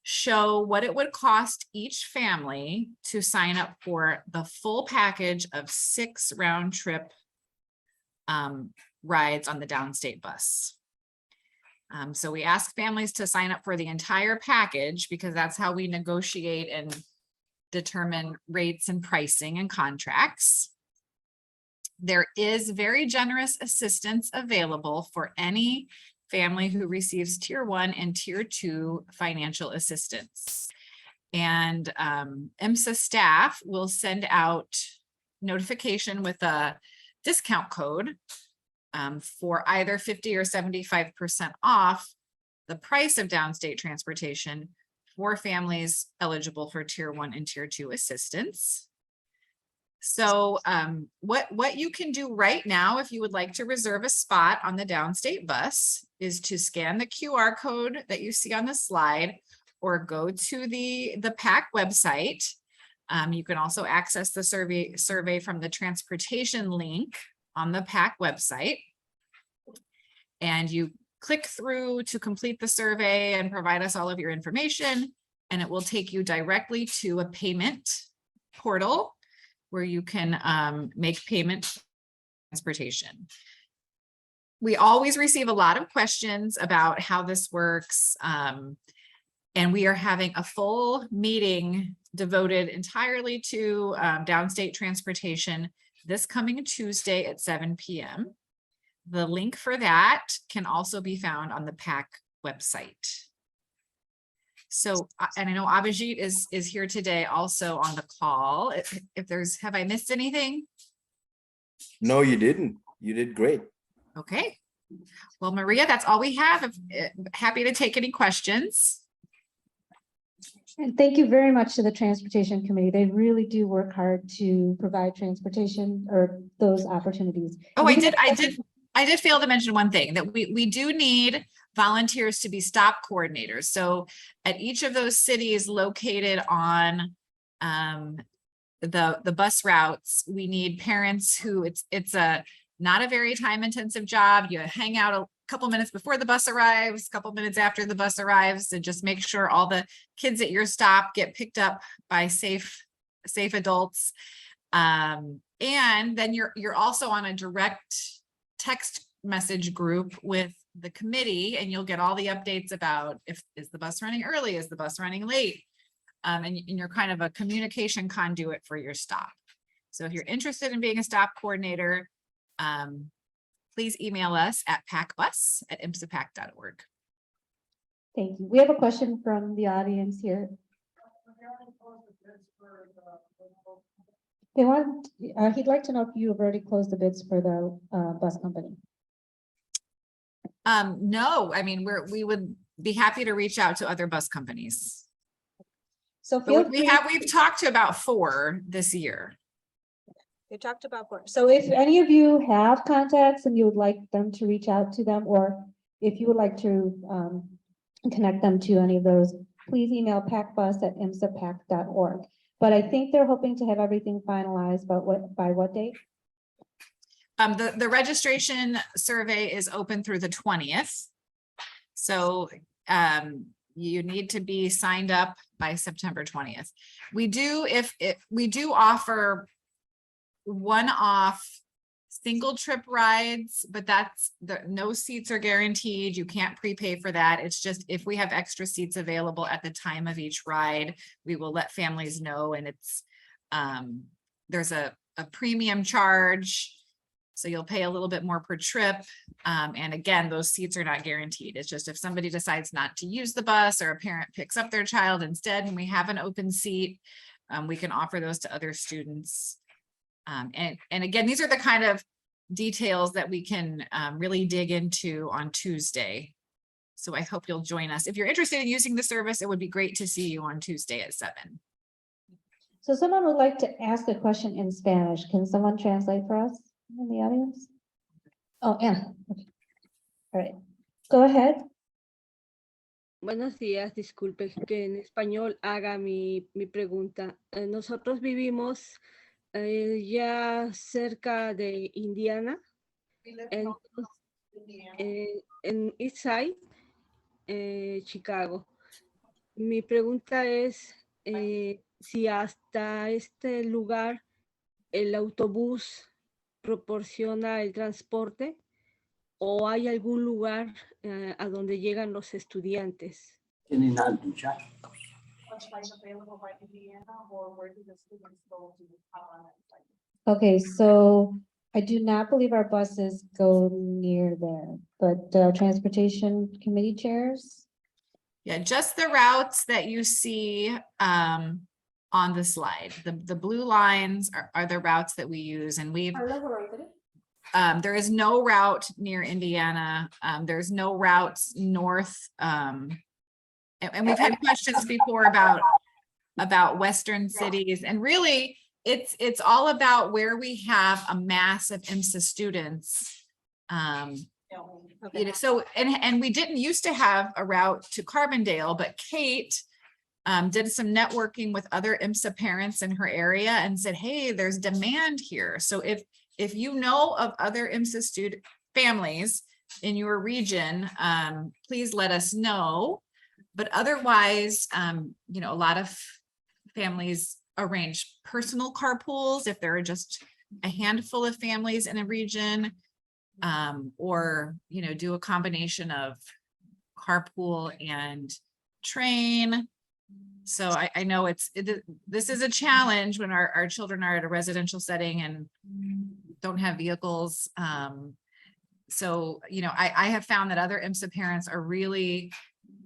show what it would cost each family to sign up for the full package of 6 round trip rides on the downstate bus. So we ask families to sign up for the entire package because that's how we negotiate and determine rates and pricing and contracts. There is very generous assistance available for any family who receives tier 1 and tier 2 financial assistance. And IMSA staff will send out notification with a discount code for either 50 or 75% off the price of downstate transportation for families eligible for tier 1 and tier 2 assistance. So what you can do right now, if you would like to reserve a spot on the downstate bus, is to scan the QR code that you see on the slide or go to the PAC website. You can also access the survey from the transportation link on the PAC website. And you click through to complete the survey and provide us all of your information, and it will take you directly to a payment portal where you can make payment for transportation. We always receive a lot of questions about how this works, and we are having a full meeting devoted entirely to downstate transportation this coming Tuesday at 7 p.m. The link for that can also be found on the PAC website. So, and I know Abhijit is here today also on the call. If there's, have I missed anything? No, you didn't. You did great. Okay. Well, Maria, that's all we have. Happy to take any questions. And thank you very much to the Transportation Committee. They really do work hard to provide transportation or those opportunities. Oh, I did fail to mention one thing, that we do need volunteers to be stop coordinators. So at each of those cities located on the bus routes, we need parents who it's not a very time intensive job. You hang out a couple minutes before the bus arrives, a couple minutes after the bus arrives, and just make sure all the kids at your stop get picked up by safe adults. And then you're also on a direct text message group with the committee, and you'll get all the updates about is the bus running early, is the bus running late, and you're kind of a communication conduit for your stop. So if you're interested in being a stop coordinator, please email us at pacbus@imsapac.org. Thank you. We have a question from the audience here. They want, he'd like to know if you have already closed the bids for the bus company. No, I mean, we would be happy to reach out to other bus companies. So we've talked to about 4 this year. We talked about 4. So if any of you have contacts and you would like them to reach out to them, or if you would like to connect them to any of those, please email pacbus@imsapac.org. But I think they're hoping to have everything finalized, but by what date? The registration survey is open through the 20th. So you need to be signed up by September 20th. We do offer one-off single trip rides, but no seats are guaranteed. You can't prepay for that. It's just if we have extra seats available at the time of each ride, we will let families know. And it's there's a premium charge So you'll pay a little bit more per trip. And again, those seats are not guaranteed. It's just if somebody decides not to use the bus or a parent picks up their child instead and we have an open seat, we can offer those to other students. And again, these are the kind of details that we can really dig into on Tuesday. So I hope you'll join us. If you're interested in using the service, it would be great to see you on Tuesday at 7. So someone would like to ask a question in Spanish. Can someone translate for us in the audience? Oh, Anna. Okay. All right. Go ahead. Buenos días, disculpe que en español haga mi pregunta. Nosotros vivimos ya cerca de Indiana, en East Side, Chicago. Mi pregunta es si hasta este lugar el autobús proporciona el transporte o hay algún lugar a donde llegan los estudiantes. Okay, so I do not believe our buses go near there, but Transportation Committee chairs? Yeah, just the routes that you see on the slide. The blue lines are the routes that we use, and we've there is no route near Indiana. There's no routes north. And we've had questions before about Western cities, and really it's all about where we have a mass of IMSA students. You know, so and we didn't used to have a route to Carbondale, but Kate did some networking with other IMSA parents in her area and said, hey, there's demand here. So if you know of other IMSA student families in your region, please let us know. But otherwise, you know, a lot of families arrange personal carpools if there are just a handful of families in a region, or, you know, do a combination of carpool and train. So I know this is a challenge when our children are at a residential setting and don't have vehicles. So, you know, I have found that other IMSA parents are really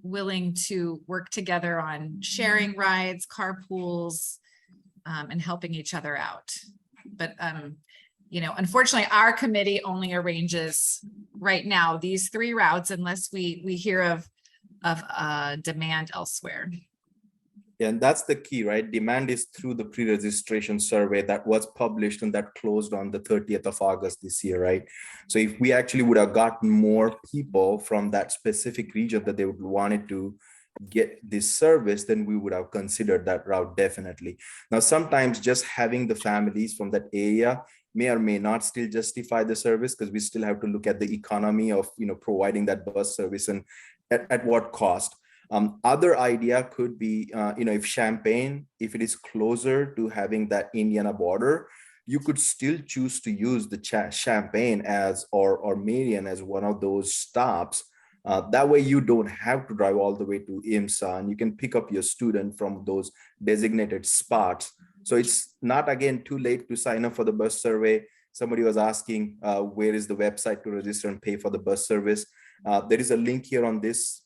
willing to work together on sharing rides, carpools, and helping each other out. But, you know, unfortunately, our committee only arranges right now these 3 routes unless we hear of demand elsewhere. Yeah, and that's the key, right? Demand is through the pre-registration survey that was published and that closed on the 30th of August this year, right? So if we actually would have gotten more people from that specific region that they would wanted to get this service, then we would have considered that route definitely. Now, sometimes just having the families from that area may or may not still justify the service, because we still have to look at the economy of, you know, providing that bus service and at what cost. Other idea could be, you know, if Champaign, if it is closer to having that Indiana border, you could still choose to use the Champaign as or Marion as one of those stops. That way you don't have to drive all the way to IMSA, and you can pick up your student from those designated spots. So it's not, again, too late to sign up for the bus survey. Somebody was asking where is the website to register and pay for the bus service. There is a link here on this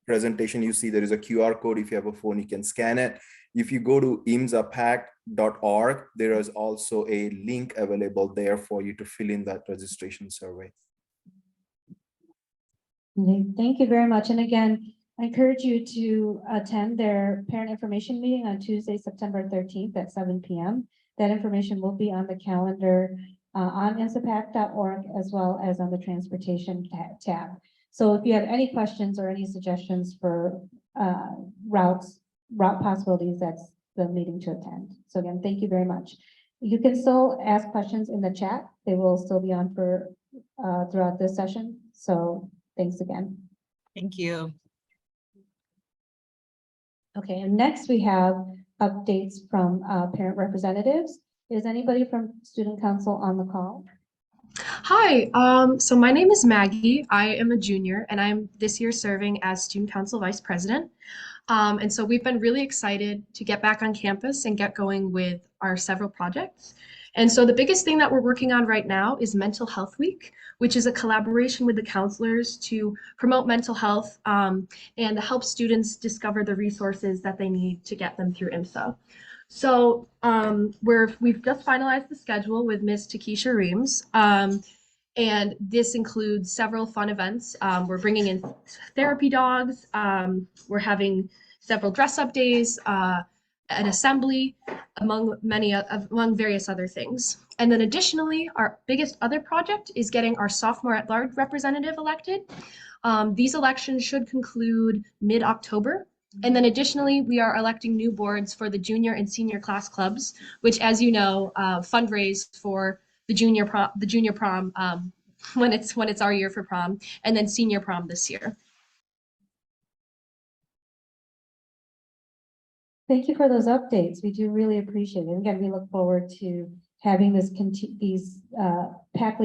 presentation. You see there is a QR code. If you have a phone, you can scan it. If you go to imsapac.org, there is also a link available there for you to fill in that registration survey. Okay, thank you very much. And again, I encourage you to attend their parent information meeting on Tuesday, September 13th at 7 p.m. That information will be on the calendar on imsapac.org as well as on the transportation tab. So if you have any questions or any suggestions for route possibilities, that's the meeting to attend. So again, thank you very much. You can still ask questions in the chat. They will still be on for throughout this session. So thanks again. Thank you. Okay, and next we have updates from parent representatives. Is anybody from Student Council on the call? Hi, so my name is Maggie. I am a junior and I'm this year serving as Student Council Vice President. And so we've been really excited to get back on campus and get going with our several projects. And so the biggest thing that we're working on right now is Mental Health Week, which is a collaboration with the counselors to promote mental health and help students discover the resources that they need to get them through IMSA. So we've just finalized the schedule with Ms. Takesha Reams. And this includes several fun events. We're bringing in therapy dogs. We're having several dress-up days, an assembly, among various other things. And then additionally, our biggest other project is getting our sophomore at large representative elected. These elections should conclude mid-October. And then additionally, we are electing new boards for the junior and senior class clubs, which, as you know, fundraise for the junior prom when it's our year for prom, and then senior prom this year. Thank you for those updates. We do really appreciate it. And again, we look forward to having these PAC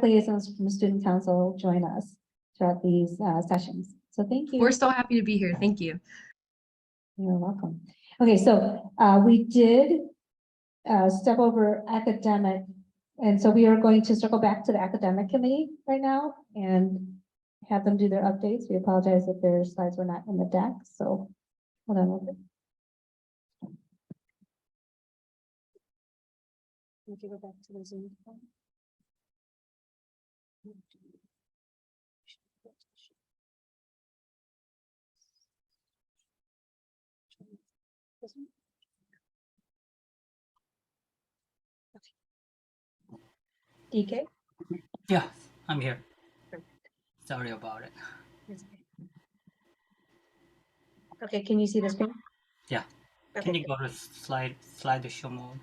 liaisons from the Student Council join us throughout these sessions. So thank you. We're so happy to be here. Thank you. You're welcome. Okay, so we did step over academic, and so we are going to circle back to the academic committee right now and have them do their updates. We apologize if their slides were not in the deck, so hold on a little bit. If you go back to the Zoom. DK? Yeah, I'm here. Sorry about it. Okay, can you see the screen? Yeah. Okay. Can you go to slideshow mode?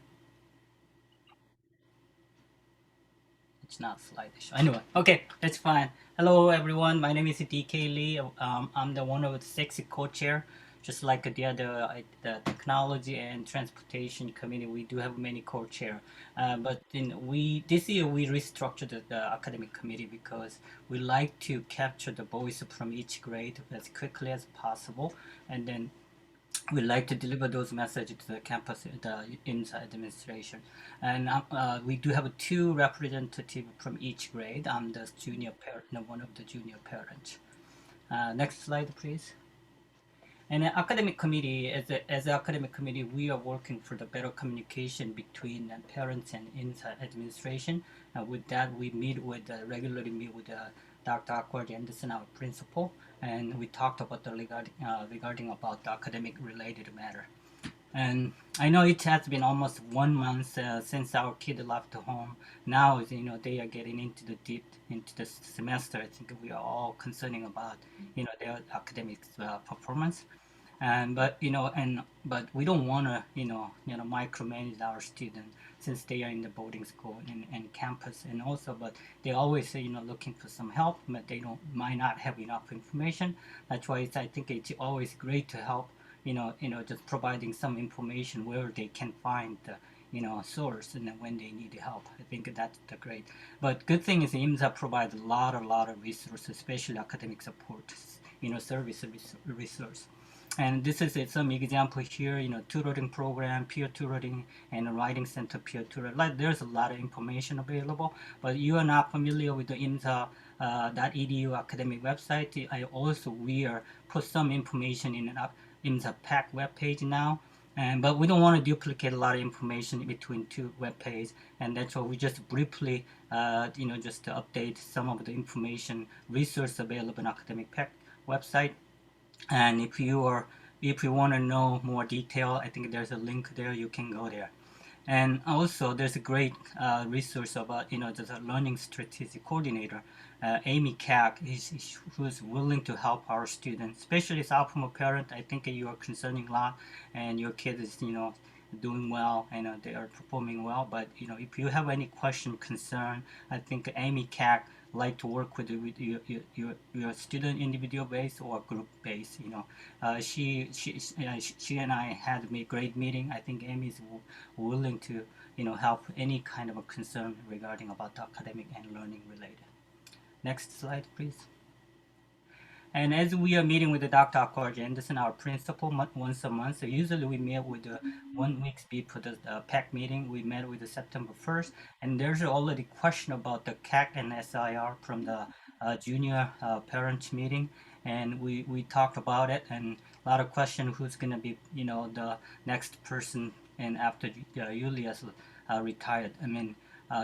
It's not slideshow. Anyway, okay, that's fine. Hello, everyone. My name is DK Lee. I'm the one of the 6 co-chair. Just like the other, the Technology and Transportation Committee, we do have many co-chair. But this year we restructured the Academic Committee because we like to capture the voice from each grade as quickly as possible, and then we like to deliver those messages to the campus, the IMSA administration. And we do have 2 representatives from each grade. I'm the junior parent, one of the junior parents. Next slide, please. And the academic committee, as an academic committee, we are working for the better communication between parents and IMSA administration. With that, we regularly meet with Dr. Aquard Anderson, our principal, and we talked about regarding about the academic related matter. And I know it has been almost 1 month since our kid left home. Now, they are getting into the semester. I think we are all concerning about, their academic performance. But we don't want to micromanage our students since they are in the boarding school and campus, and also but they always say looking for some help, but they might not have enough information. That's why I think it's always great to help just providing some information where they can find the source and when they need help. I think that's the great. But good thing is IMSA provides a lot of resources, especially academic support, service resource. And this is some example here, tutoring program, peer tutoring, and a writing center peer tutor. There's a lot of information available, but you are not familiar with the IMSA.edu academic website. We put some information in IMSA PAC webpage now. But we don't want to duplicate a lot of information between 2 web pages, and that's why we just briefly, just to update some of the information resource available in academic PAC website. And if you want to know more detail, I think there's a link there. You can go there. And also, there's a great resource about there's a learning strategy coordinator, Amy Cack, who's willing to help our students, especially sophomore parent. I think you are concerning a lot, and your kid is doing well, and they are performing well. But if you have any question, concern, I think Amy Cack like to work with your student individual base or group base. She and I had a great meeting. I think Amy is willing to help any kind of a concern regarding about the academic and learning related. Next slide, please. And as we are meeting with the Dr. Akwarji Anderson, our principal, once a month, so usually we meet with 1 week before the PAC meeting. We met with the September 1st, and there's already question about the CAC and SIR from the junior parent meeting, and we talked about it, and a lot of question who's going to be, you know, the next person, and after Julia's retired. I mean,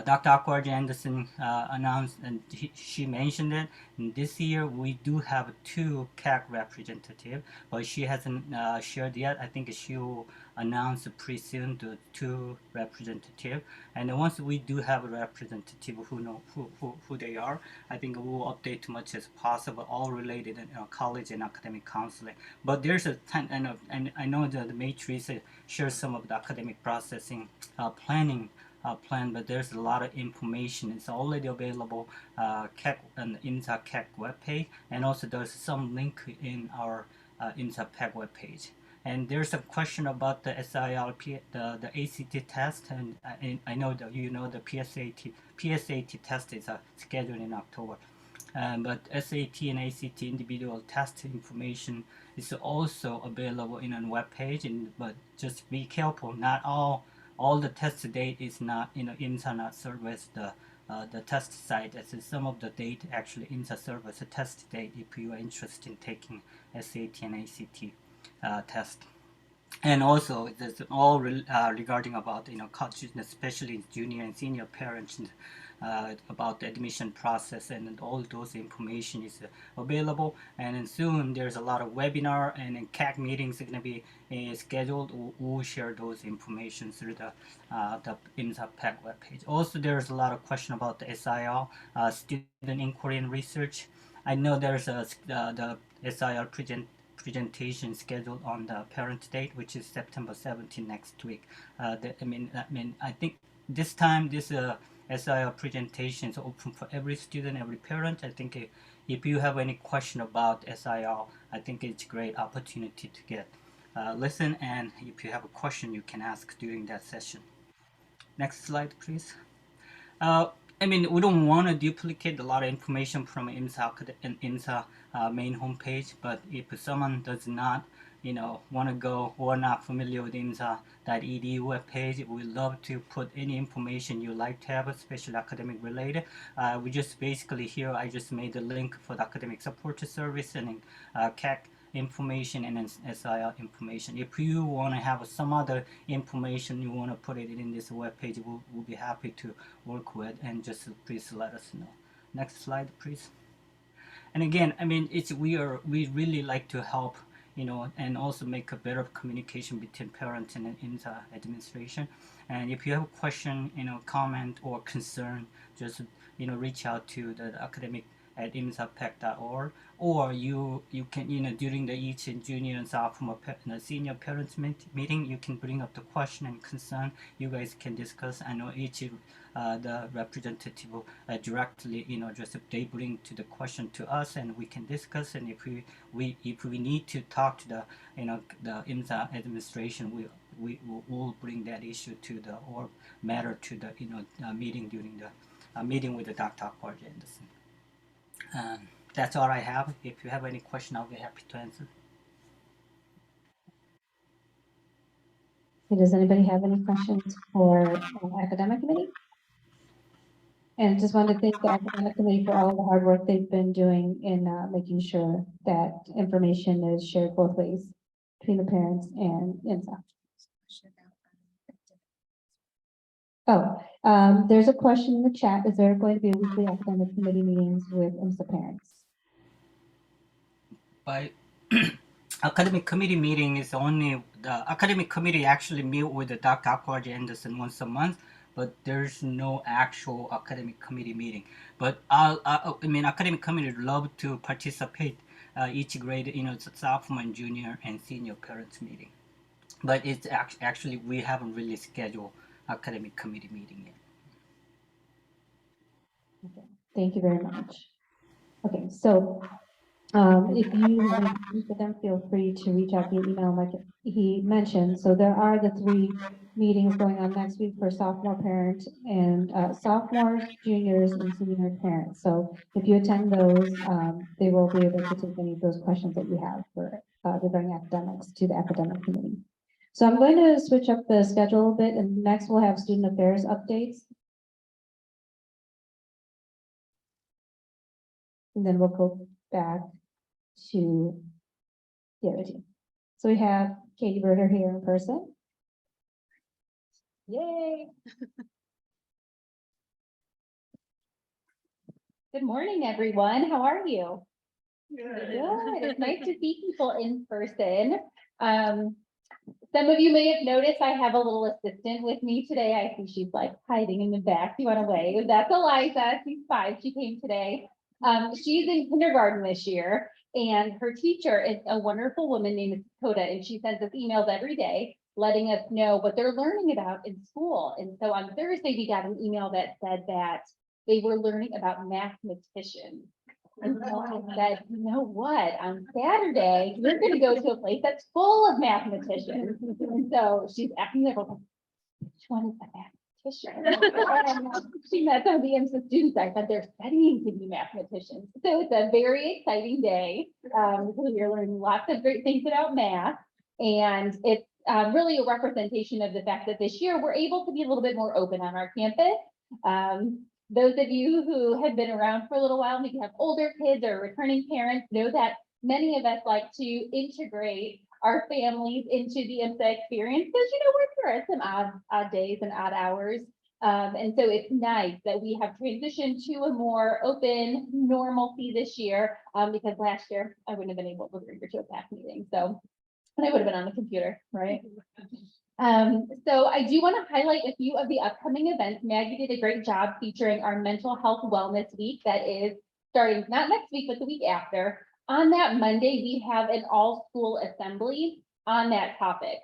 Dr. Akwarji Anderson announced, and she mentioned it. And this year we do have 2 CAC representatives, but she hasn't shared yet. I think she will announce pretty soon the 2 representatives. And once we do have a representative who know who they are, I think we'll update as much as possible, all related in college and academic counseling. But there's a ton, and I know that the matrix shares some of the academic processing planning plan, but there's a lot of information. It's already available CAC and IMSA CAC webpage, and also there's some link in our IMSA PAC webpage. And there's a question about the SILP, the ACT test, and I know that you know the PSAT test is scheduled in October. But SAT and ACT individual test information is also available in a webpage, but just be careful, not all the test date is not, you know, IMSA not service the test site. As some of the date actually IMSA service a test date if you are interested in taking SAT and ACT test. And also there's all regarding about, you know, colleges, especially junior and senior parents, about the admission process, and all those information is available. And then soon there's a lot of webinar and then CAC meetings are going to be scheduled. We'll share those information through the IMSA PAC webpage. Also, there's a lot of question about the SIL, student inquiry and research. I know there's the SIL presentation scheduled on the parent date, which is September 17 next week. I think this time this SIL presentation is open for every student, every parent. I think if you have any question about SIL, I think it's a great opportunity to get listen, and if you have a question, you can ask during that session. Next slide, please. We don't want to duplicate a lot of information from IMSA main homepage, but if someone does not, you know, want to go or not familiar with IMSA.edu webpage, we love to put any information you like to have, especially academic related. We just basically here, I just made a link for the academic support service and CAC information and then SIL information. If you want to have some other information, you want to put it in this webpage, we'll be happy to work with, and just please let us know. Next slide, please. And again, we really like to help, you know, and also make a better communication between parents and IMSA administration. And if you have a question, you know, comment or concern, just, you know, reach out to the academic at imsapac.org, or you can, you know, during the each junior and sophomore senior parents meeting, you can bring up the question and concern. You guys can discuss. I know each the representative will directly, you know, just they bring to the question to us, and we can discuss. And if we need to talk to the, you know, the IMSA administration, we will bring that issue to the, or matter to the, you know, meeting during the meeting with the Dr. Akwarji Anderson. That's all I have. If you have any question, I'll be happy to answer. Does anybody have any questions for academic committee? And just want to thank the academic committee for all the hard work they've been doing in making sure that information is shared both ways between the parents and IMSA. Oh, there's a question in the chat. Is there going to be a weekly academic committee meetings with IMSA parents? By academic committee meeting is only, the academic committee actually meet with the Dr. Akwarji Anderson once a month, but there's no actual academic committee meeting. But academic committee would love to participate each grade, you know, sophomore and junior and senior parents meeting. But it's actually, we haven't really scheduled academic committee meeting yet. Okay. Thank you very much. Okay, so If you have any questions for them, feel free to reach out via email like he mentioned. So there are the 3 meetings going on next week for sophomore parent and sophomores, juniors, and senior parents. So if you attend those, they will be able to take any of those questions that you have for regarding academics to the academic committee. So I'm going to switch up the schedule a bit, and next we'll have student affairs updates. And then we'll go back to the other team. So we have Katie Berger here in person. Yay. Good morning, everyone. How are you? Good. It's nice to see people in person. Some of you may have noticed I have a little assistant with me today. I see she's like hiding in the back. You want to wave? That's Eliza. She's 5. She came today. She's in kindergarten this year, and her teacher is a wonderful woman named Dakota, and she sends us emails every day letting us know what they're learning about in school. And so on Thursday, we got an email that said that they were learning about mathematicians. And so I said, you know what, on Saturday, you're going to go to a place that's full of mathematicians. And so she's asking me, which one is the mathematician? She met some of the IMSA students. I said they're studying to be mathematicians. So it's a very exciting day. We're learning lots of great things about math. And it's really a representation of the fact that this year we're able to be a little bit more open on our campus. Those of you who have been around for a little while, maybe have older kids or returning parents, know that many of us like to integrate our families into the IMSA experience because, you know, we're here at some odd days and odd hours. And so it's nice that we have transitioned to a more open normalcy this year because last year I wouldn't have been able to bring her to a PAC meeting. So I would have been on the computer, right? So I do want to highlight a few of the upcoming events. Maggie did a great job featuring our mental health wellness week that is starting not next week, but the week after. On that Monday, we have an all-school assembly on that topic.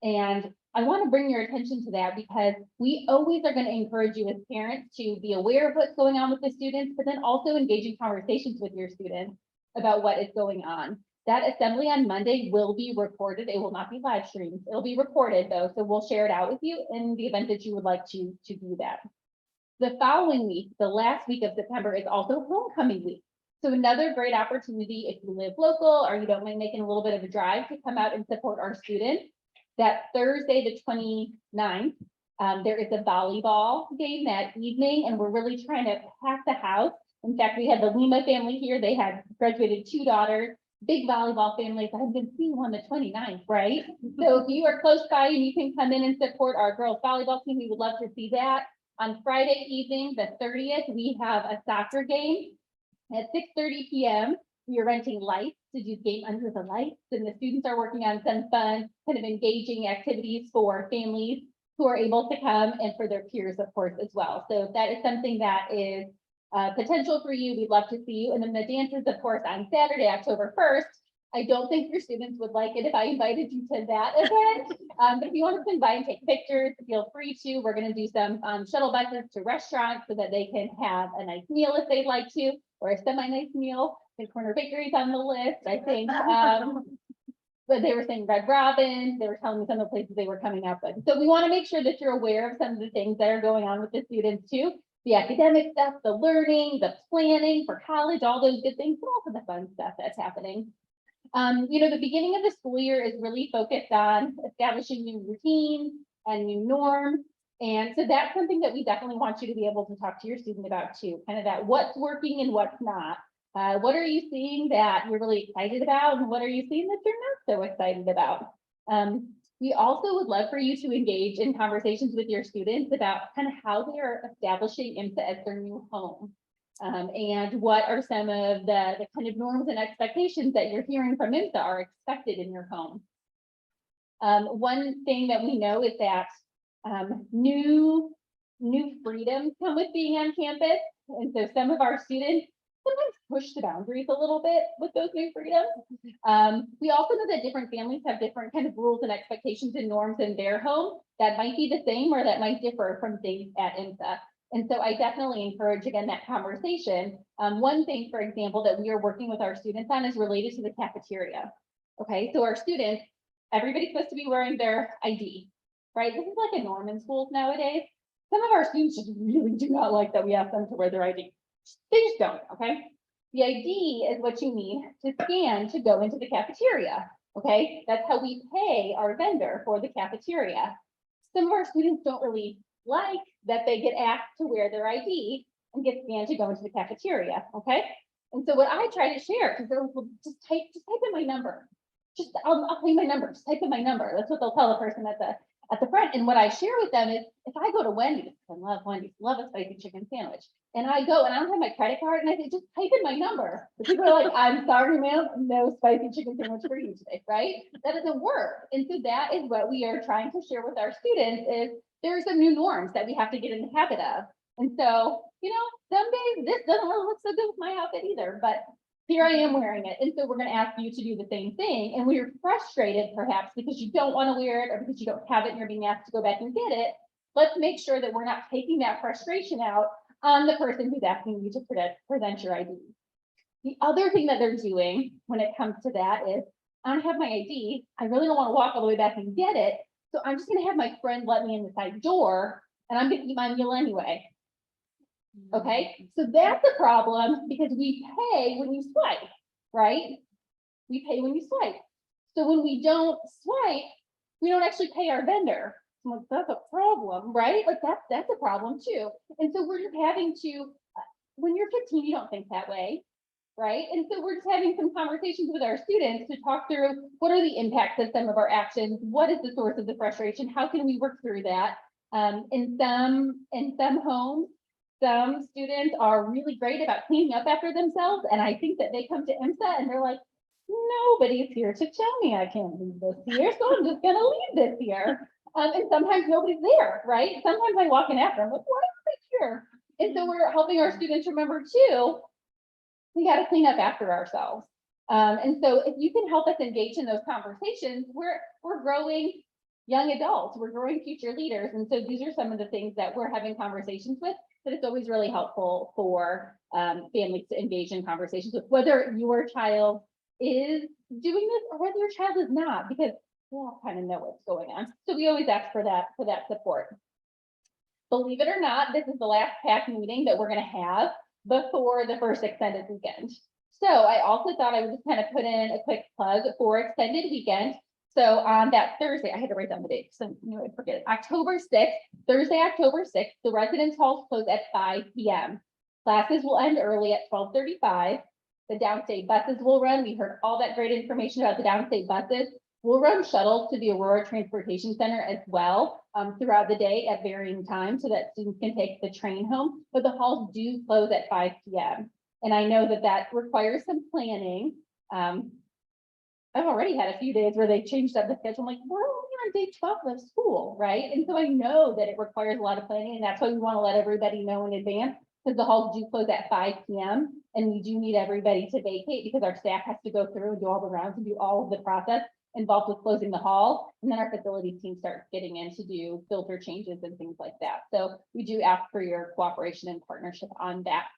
And I want to bring your attention to that because we always are going to encourage you as parents to be aware of what's going on with the students, but then also engage in conversations with your students about what is going on. That assembly on Monday will be recorded. It will not be live streamed. It'll be recorded though, so we'll share it out with you in the event that you would like to do that. The following week, the last week of September, is also homecoming week. So another great opportunity if you live local or you don't mind making a little bit of a drive to come out and support our students. That Thursday, the 29th, there is a volleyball game that evening, and we're really trying to pack the house. In fact, we had the Lima family here. They had graduated 2 daughters. Big volleyball families. I've been seeing on the 29th, right? So if you are close by and you can come in and support our girls volleyball team, we would love to see that. On Friday evening, the 30th, we have a soccer game at 6:30 p.m. We are renting lights to do game under the lights, and the students are working on some fun, kind of engaging activities for families who are able to come and for their peers, of course, as well. So if that is something that is potential for you, we'd love to see you. And then the dances, of course, on Saturday, October 1st. I don't think your students would like it if I invited you to that event. But if you want to come by and take pictures, feel free to. We're going to do some shuttle buses to restaurants so that they can have a nice meal if they'd like to, or a semi-nice meal. The Corner Bakery's on the list, I think. But they were saying Red Robin. They were telling me some of the places they were coming up with. So we want to make sure that you're aware of some of the things that are going on with the students too. The academic stuff, the learning, the planning for college, all those good things, but also the fun stuff that's happening. You know, the beginning of the school year is really focused on establishing new routines and new norms. And so that's something that we definitely want you to be able to talk to your student about too, kind of that what's working and what's not. What are you seeing that you're really excited about? And what are you seeing that you're not so excited about? We also would love for you to engage in conversations with your students about kind of how they are establishing IMSA as their new home. And what are some of the kind of norms and expectations that you're hearing from IMSA are expected in your home. One thing that we know is that new freedoms come with being on campus. And so some of our students sometimes push the boundaries a little bit with those new freedoms. We also know that different families have different kind of rules and expectations and norms in their home that might be the same or that might differ from things at IMSA. And so I definitely encourage, again, that conversation. One thing, for example, that we are working with our students on is related to the cafeteria. Okay, so our students, everybody's supposed to be wearing their ID, right? This is like a norm in schools nowadays. Some of our students just really do not like that we ask them to wear their ID. They just don't, okay? The ID is what you need to scan to go into the cafeteria, okay? That's how we pay our vendor for the cafeteria. Some of our students don't really like that they get asked to wear their ID and get scanned to go into the cafeteria, okay? And so what I try to share, because they're like, just type in my number. I'll tell you my number, just type in my number. That's what they'll tell the person at the front. And what I share with them is, if I go to Wendy's, I love Wendy's, love a spicy chicken sandwich. And I go and I don't have my credit card and I say, just type in my number. But people are like, I'm sorry, ma'am, no spicy chicken sandwich for you today, right? That doesn't work. And so that is what we are trying to share with our students is there's some new norms that we have to get in the habit of. And so, you know, some days this doesn't really look so good with my outfit either, but here I am wearing it. And so we're going to ask you to do the same thing. And we're frustrated perhaps because you don't want to wear it or because you don't have it and you're being asked to go back and get it. Let's make sure that we're not taking that frustration out on the person who's asking you to present your ID. The other thing that they're doing when it comes to that is, I don't have my ID. I really don't want to walk all the way back and get it. So I'm just going to have my friend let me in the side door and I'm going to eat my meal anyway. Okay, so that's a problem because we pay when you swipe, right? We pay when you swipe. So when we don't swipe, we don't actually pay our vendor. I'm like, that's a problem, right? Like that's a problem too. And so we're just having to, when you're 15, you don't think that way, right? And so we're just having some conversations with our students to talk through what are the impacts of some of our actions? What is the source of the frustration? How can we work through that? In some homes, some students are really great about cleaning up after themselves. And I think that they come to IMSA and they're like, nobody's here to tell me I can't leave this here. So I'm just gonna leave this here. And sometimes nobody's there, right? Sometimes I walk in after, I'm like, why are they here? And so we're helping our students remember too, we got to clean up after ourselves. And so if you can help us engage in those conversations, we're growing young adults, we're growing future leaders. And so these are some of the things that we're having conversations with. But it's always really helpful for families to engage in conversations with whether your child is doing this or whether your child is not, because we all kind of know what's going on. So we always ask for that support. Believe it or not, this is the last PAC meeting that we're going to have before the first extended weekend. So I also thought I would just kind of put in a quick plug for extended weekend. So on that Thursday, I had to write down the date, so you know, I'd forget it. October 6th, Thursday, October 6th, the residence halls close at 5 p.m. Classes will end early at 12:35. The downstate buses will run. We heard all that great information about the downstate buses. We'll run shuttles to the Aurora Transportation Center as well throughout the day at varying times so that students can take the train home. But the halls do close at 5 p.m. And I know that that requires some planning. I've already had a few days where they changed up the schedule. I'm like, we're only on day 12 of school, right? And so I know that it requires a lot of planning, and that's why we want to let everybody know in advance, because the halls do close at 5 p.m. and we do need everybody to vacate because our staff has to go through and do all the rounds and do all of the process involved with closing the hall. And then our facilities team starts getting in to do filter changes and things like that. So we do ask for your cooperation and partnership on that.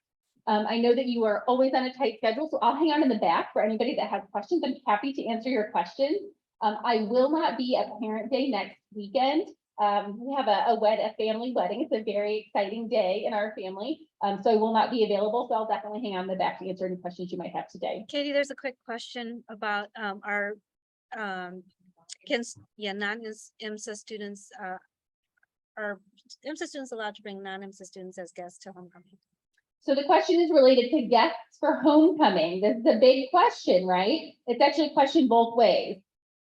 I know that you are always on a tight schedule, so I'll hang out in the back for anybody that has questions. I'm happy to answer your questions. I will not be at Parent Day next weekend. We have a family wedding. It's a very exciting day in our family. So I will not be available. So I'll definitely hang out in the back to answer any questions you might have today. Katie, there's a quick question about our non-IMSA students. Are IMSA students allowed to bring non-IMSA students as guests to homecoming? So the question is related to guests for homecoming. This is a big question, right? It's actually a question both ways.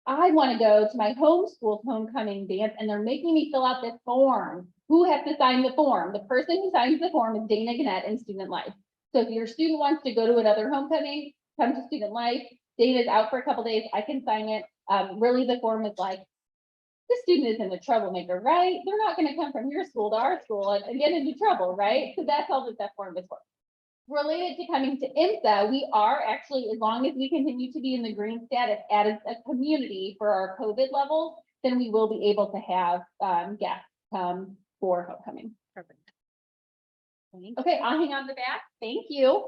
I want to go to my homeschool's homecoming dance and they're making me fill out this form. Who has to sign the form? The person who signs the form is Dana Gannett in Student Life. So if your student wants to go to another homecoming, come to Student Life. Dana's out for a couple days. I can sign it. Really, the form is like, the student isn't a troublemaker, right? They're not going to come from your school to our school and get into trouble, right? So that's all that form is for. Related to coming to IMSA, we are actually, as long as we continue to be in the green status as a community for our COVID levels, then we will be able to have guests come for homecoming. Perfect. Okay, I'll hang on the back. Thank you.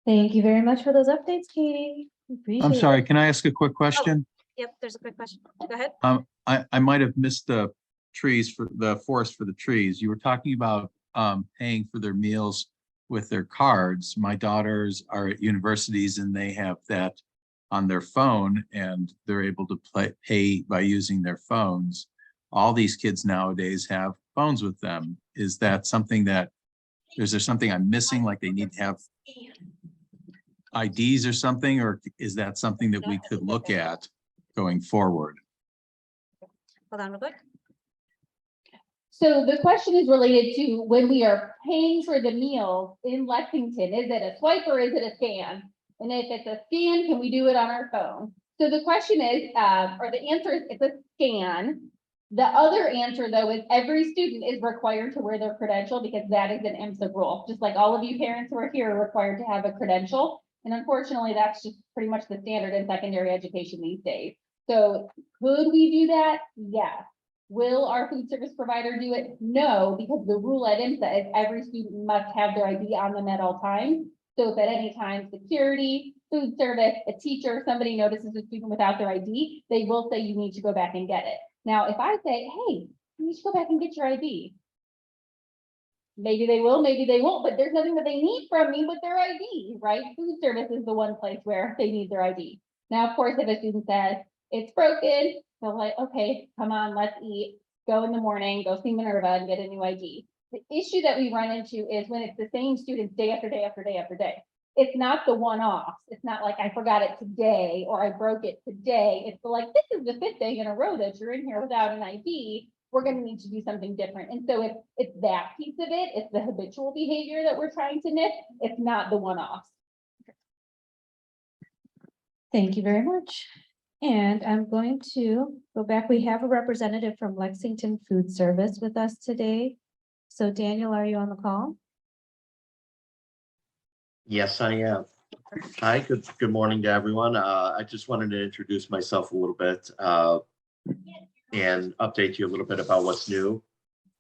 Thank you very much for those updates, Katie. Appreciate I'm it. sorry, can I ask a quick question? Yep, there's a quick question. Go ahead. I might have missed the forest for the trees. You were talking about paying for their meals with their cards. My daughters are at universities and they have that on their phone and they're able to pay by using their phones. All these kids nowadays have phones with them. Is there something I'm missing, like they need to have IDs or something, or is that something that we could look at going forward? Hold on real quick. So the question is related to when we are paying for the meals in Lexington, is it a swipe or is it a scan? And if it's a scan, can we do it on our phone? So the question is, or the answer is it's a scan. The other answer though is every student is required to wear their credential because that is an IMSA rule. Just like all of you parents who are here are required to have a credential. And unfortunately, that's just pretty much the standard in secondary education these days. So could we do that? Yes. Will our food service provider do it? No, because the rule at IMSA is every student must have their ID on them at all times. So if at any time security, food service, a teacher, somebody notices a student without their ID, they will say you need to go back and get it. Now, if I say, hey, you need to go back and get your ID. Maybe they will, maybe they won't, but there's nothing that they need from me but their ID, right? Food service is the one place where they need their ID. Now, of course, if a student says it's broken, they're like, okay, come on, let's eat, go in the morning, go see Minerva and get a new ID. The issue that we run into is when it's the same students day after day after day after day. It's not the one-off. It's not like I forgot it today or I broke it today. It's like, this is the 5th day in a row that you're in here without an ID. We're going to need to do something different. And so it's that piece of it. It's the habitual behavior that we're trying to nip. It's not the one-offs. Thank you very much. And I'm going to go back. We have a representative from Lexington Food Service with us today. So Daniel, are you on the call? Yes, I am. Hi, good morning to everyone. I just wanted to introduce myself a little bit and update you a little bit about what's new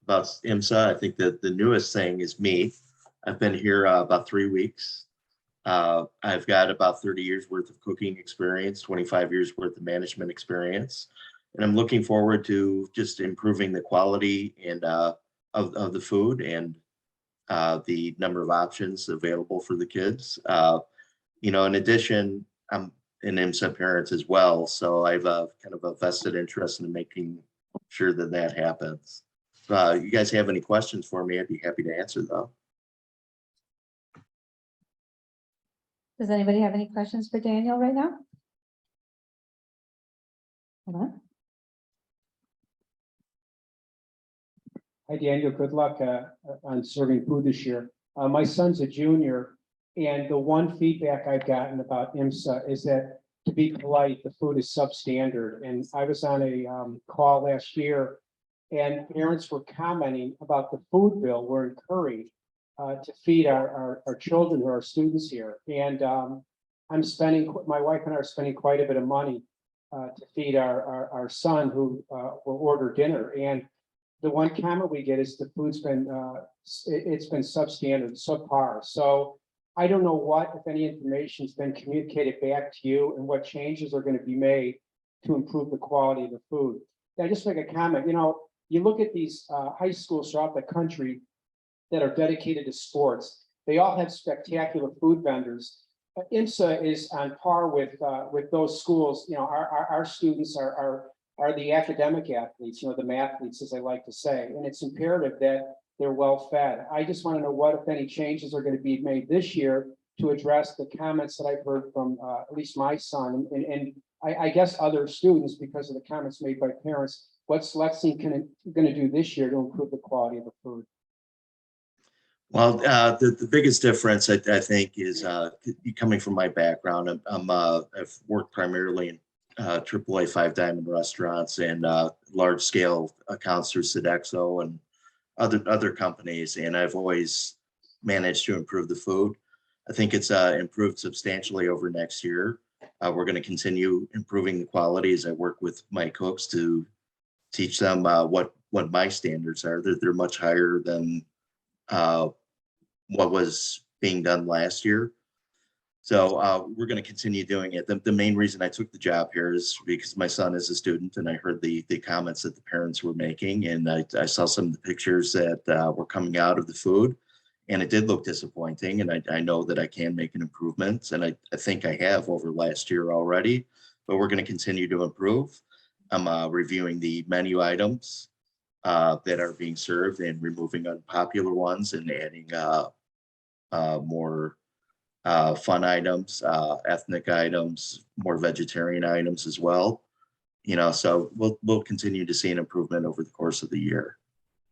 about IMSA. I think that the newest thing is me. I've been here about 3 weeks. I've got about 30 years worth of cooking experience, 25 years worth of management experience, and I'm looking forward to just improving the quality and of the food and the number of options available for the kids. In addition, I'm an IMSA parent as well, so I have a kind of a vested interest in making sure that that happens. You guys have any questions for me, I'd be happy to answer them. Does anybody have any questions for Daniel right now? Hold on. Hi, Daniel. Good luck on serving food this year. My son's a junior, and the one feedback I've gotten about IMSA is that, to be polite, the food is substandard. And I was on a call last year, and parents were commenting about the food bill we're incurring to feed our children who are students here. And my wife and I are spending quite a bit of money to feed our son who will order dinner. And the one comment we get is the food's been, it's been substandard, subpar. So I don't know what, if any, information's been communicated back to you and what changes are going to be made to improve the quality of the food. I just make a comment. You look at these high schools throughout the country that are dedicated to sports. They all have spectacular food vendors. IMSA is on par with those schools. Our students are the academic athletes, the mathletes, as I like to say, and it's imperative that they're well fed. I just want to know what, if any, changes are going to be made this year to address the comments that I've heard from at least my son and I guess other students because of the comments made by parents. What's Lexington going to do this year to improve the quality of the food? Well, the biggest difference I think is coming from my background. I've worked primarily in AAA 5-diamond restaurants and large scale accounts through Sodexo and other companies, and I've always managed to improve the food. I think it's improved substantially over next year. We're going to continue improving the quality as I work with my cooks to teach them what my standards are. They're much higher than what was being done last year. So we're going to continue doing it. The main reason I took the job here is because my son is a student, and I heard the comments that the parents were making, and I saw some of the pictures that were coming out of the food, and it did look disappointing. And I know that I can make an improvement, and I think I have over last year already, but we're going to continue to improve. I'm reviewing the menu items that are being served and removing unpopular ones and adding more fun items, ethnic items, more vegetarian items as well. You know, so we'll continue to see an improvement over the course of the year.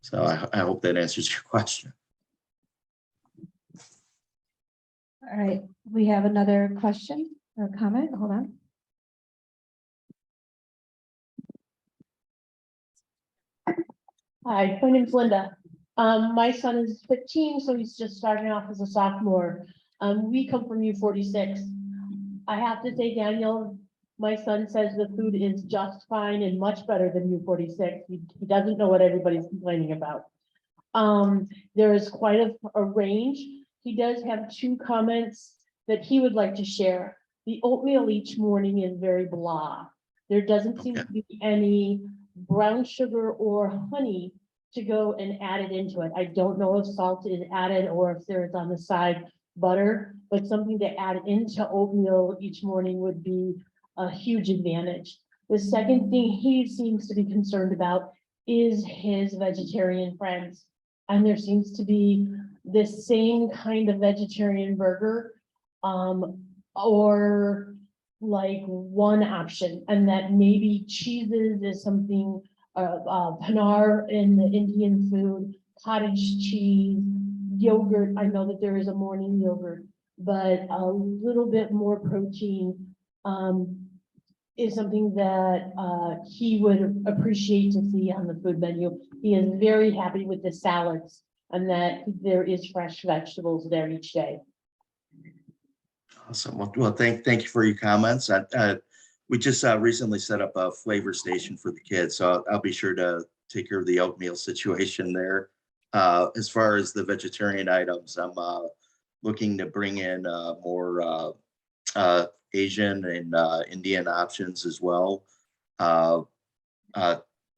So I hope that answers your question. All right, we have another question or comment. Hold on. Hi, my name's Linda. My son is 15, so he's just starting off as a sophomore. We come from U46. I have to say, Daniel, my son says the food is just fine and much better than U46. He doesn't know what everybody's complaining about. There is quite a range. He does have 2 comments that he would like to share. The oatmeal each morning is very blah. There doesn't seem to be any brown sugar or honey to go and add it into it. I don't know if salt is added or if there's on the side butter, but something to add into oatmeal each morning would be a huge advantage. The second thing he seems to be concerned about is his vegetarian friends. And there seems to be this same kind of vegetarian burger, or like one option, and that maybe cheeses is something, paneer in the Indian food, cottage cheese, yogurt. I know that there is a morning yogurt, but a little bit more protein is something that he would appreciate to see on the food menu. He is very happy with the salads and that there is fresh vegetables there each day. Awesome. Well, thank you for your comments. We just recently set up a flavor station for the kids, so I'll be sure to take care of the oatmeal situation there. As far as the vegetarian items, I'm looking to bring in more Asian and Indian options as well. A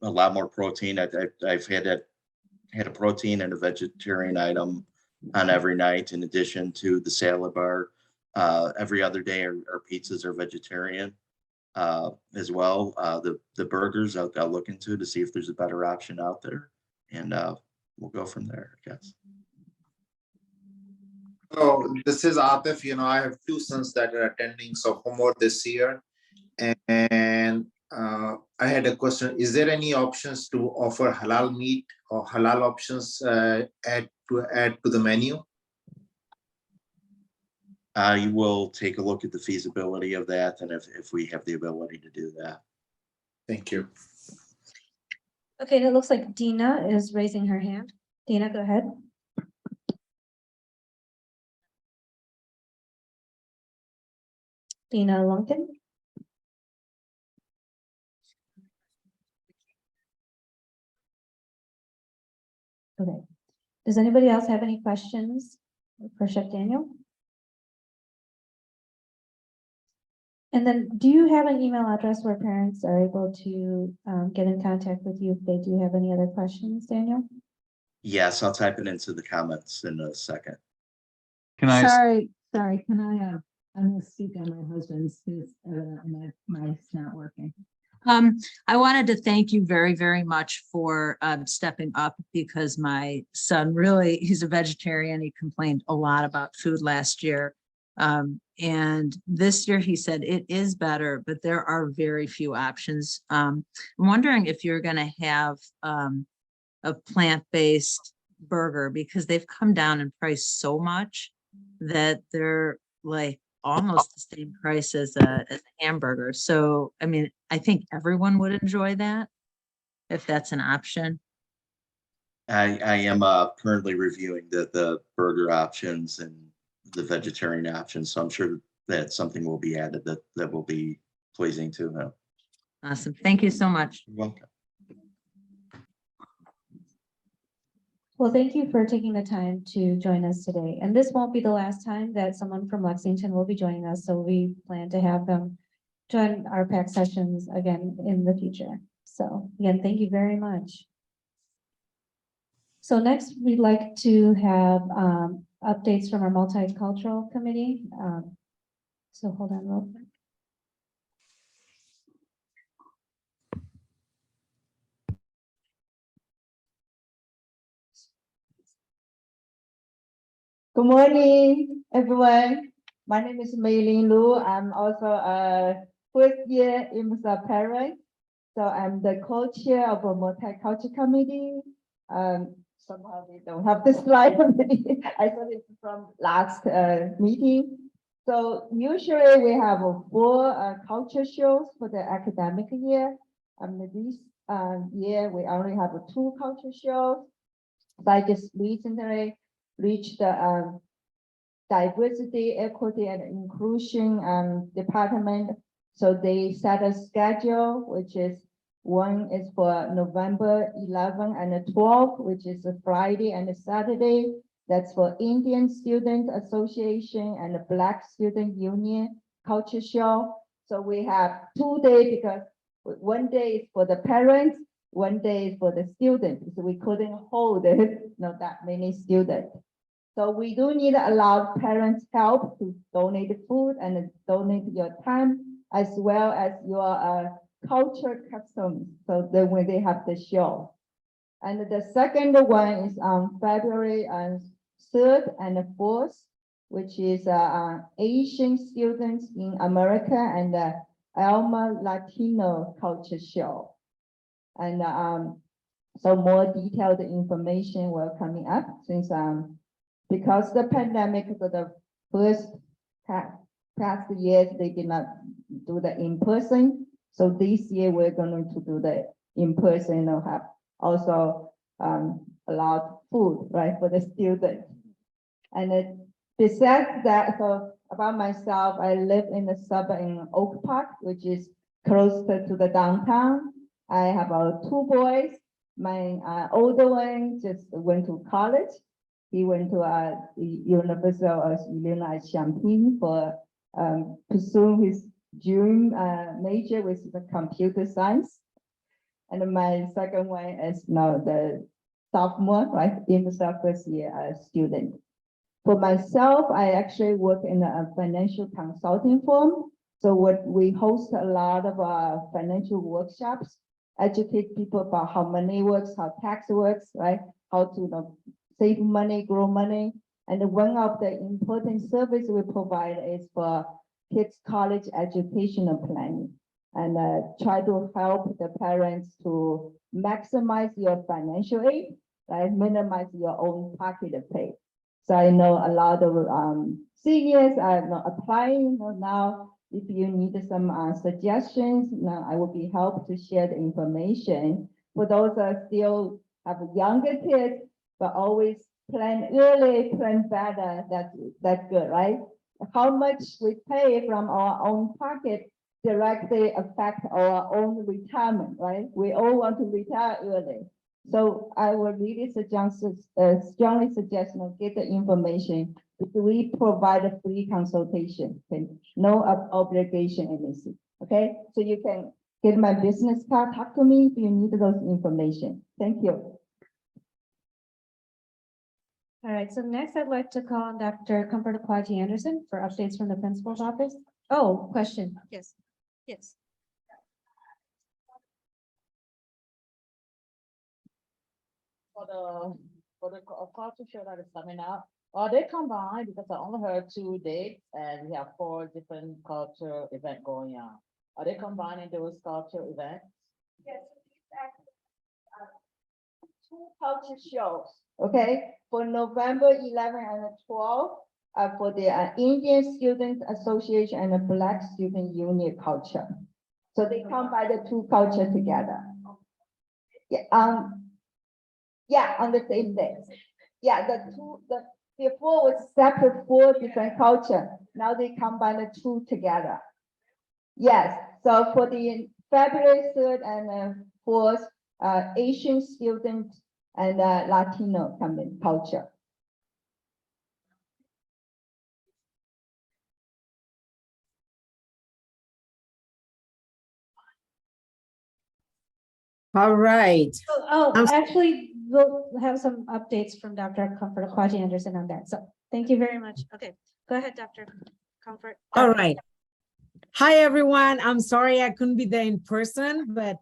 lot more protein. I've had a protein and a vegetarian item on every night, in addition to the salad bar. Every other day our pizzas are vegetarian as well. The burgers I'll look into to see if there's a better option out there, and we'll go from there, I guess. Oh, this is Atif. You know, I have 2 sons that are attending Sophomore this year, and I had a question. Is there any options to offer halal meat or halal options add to the menu? I will take a look at the feasibility of that, and if we have the ability to do that. Thank you. Okay, it looks like Dina is raising her hand. Dina, go ahead. Dina Lunkin. Okay. Does anybody else have any questions for Chef Daniel? And then, do you have an email address where parents are able to get in contact with you if they do have any other questions, Daniel? Yes, I'll type it into the comments in a second. Sorry, can I'm gonna speak on my husband's, who's my mic's not working. I wanted to thank you very, very much for stepping up, because my son he's a vegetarian. He complained a lot about food last year. And this year he said it is better, but there are very few options. I'm wondering if you're going to have a plant-based burger, because they've come down in price so much that they're like almost the same price as a hamburger. So, I mean, I think everyone would enjoy that if that's an option. I am currently reviewing the burger options and the vegetarian options, so I'm sure that something will be added that will be pleasing to them. Awesome. Thank you so much. You're welcome. Well, thank you for taking the time to join us today. And this won't be the last time that someone from Lexington will be joining us, so we plan to have them join our PAC sessions again in the future. So again, thank you very much. So next, we'd like to have updates from our Multicultural Committee. So hold on real quick. Good morning, everyone. My name is Mei-Lin Lu. I'm also a first-year IMSA parent. So I'm the co-chair of a Multicultural Committee. Somehow we don't have the slide on me. I saw it from last meeting. So usually we have 4 culture shows for the academic year. This year we only have 2 culture shows. So I just recently reached the diversity, equity, and inclusion department. So they set a schedule, which is one is for November 11 and 12, which is a Friday and a Saturday. That's for Indian Student Association and the Black Student Union Culture Show. So we have 2 days because one day is for the parents, one day is for the students. So we couldn't hold not that many students. So we do need to allow parents help to donate food and donate your time as well as your culture customs. So then when they have the show. And the second one is on February 3rd and 4th, which is Asian students in America and Alma Latino culture show. And so more detailed information will coming up since because the pandemic for the first past years, they did not do the in-person. So this year we're going to do the in-person and have also allowed food, right, for the students. And besides that, so about myself, I live in the suburb in Oak Park, which is closer to the downtown. I have 2 boys. My older one just went to college. He went to the University of Illinois Champaign for pursuing his dream major, which is the computer science. And my second one is now the sophomore, right, in the first year student. For myself, I actually work in a financial consulting firm. So what we host a lot of financial workshops, educate people about how money works, how tax works, right? How to save money, grow money. And one of the important services we provide is for kids' college educational planning and try to help the parents to maximize your financial aid, right? Minimize your own pocket pay. So I know a lot of seniors are not applying now. If you need some suggestions, now I will be helped to share the information. For those that still have younger kids, but always plan early, plan better, that's good, right? How much we pay from our own pocket directly affect our own retirement, right? We all want to retire early. So I would really strongly suggest get the information. We provide a free consultation, okay? No obligation anything, okay? So you can get my business card, talk to me if you need those information. Thank you. All right, so next I'd like to call on Dr. Comfort Kwaji Anderson for updates from the principal's office. Oh, question. Yes, yes. For the culture show that is coming out, they combined because I only heard 2 dates and we have 4 different culture events going on. Are they combining those culture events? Yes, two culture shows, okay? For November 11 and 12, for the Indian Student Association and the Black Student Union culture. So they combine the 2 cultures together. Yeah, yeah, on the same day. Yeah, before was separate 4 different culture. Now they combine the 2 together. Yes, so for the February 3rd and 4th, Asian Student and Latino culture. All right. Oh, actually, we'll have some updates from Dr. Comfort Akwaji Anderson on that. So thank you very much. Okay, go ahead, Dr. Comfort. All right. Hi, everyone. I'm sorry I couldn't be there in person, but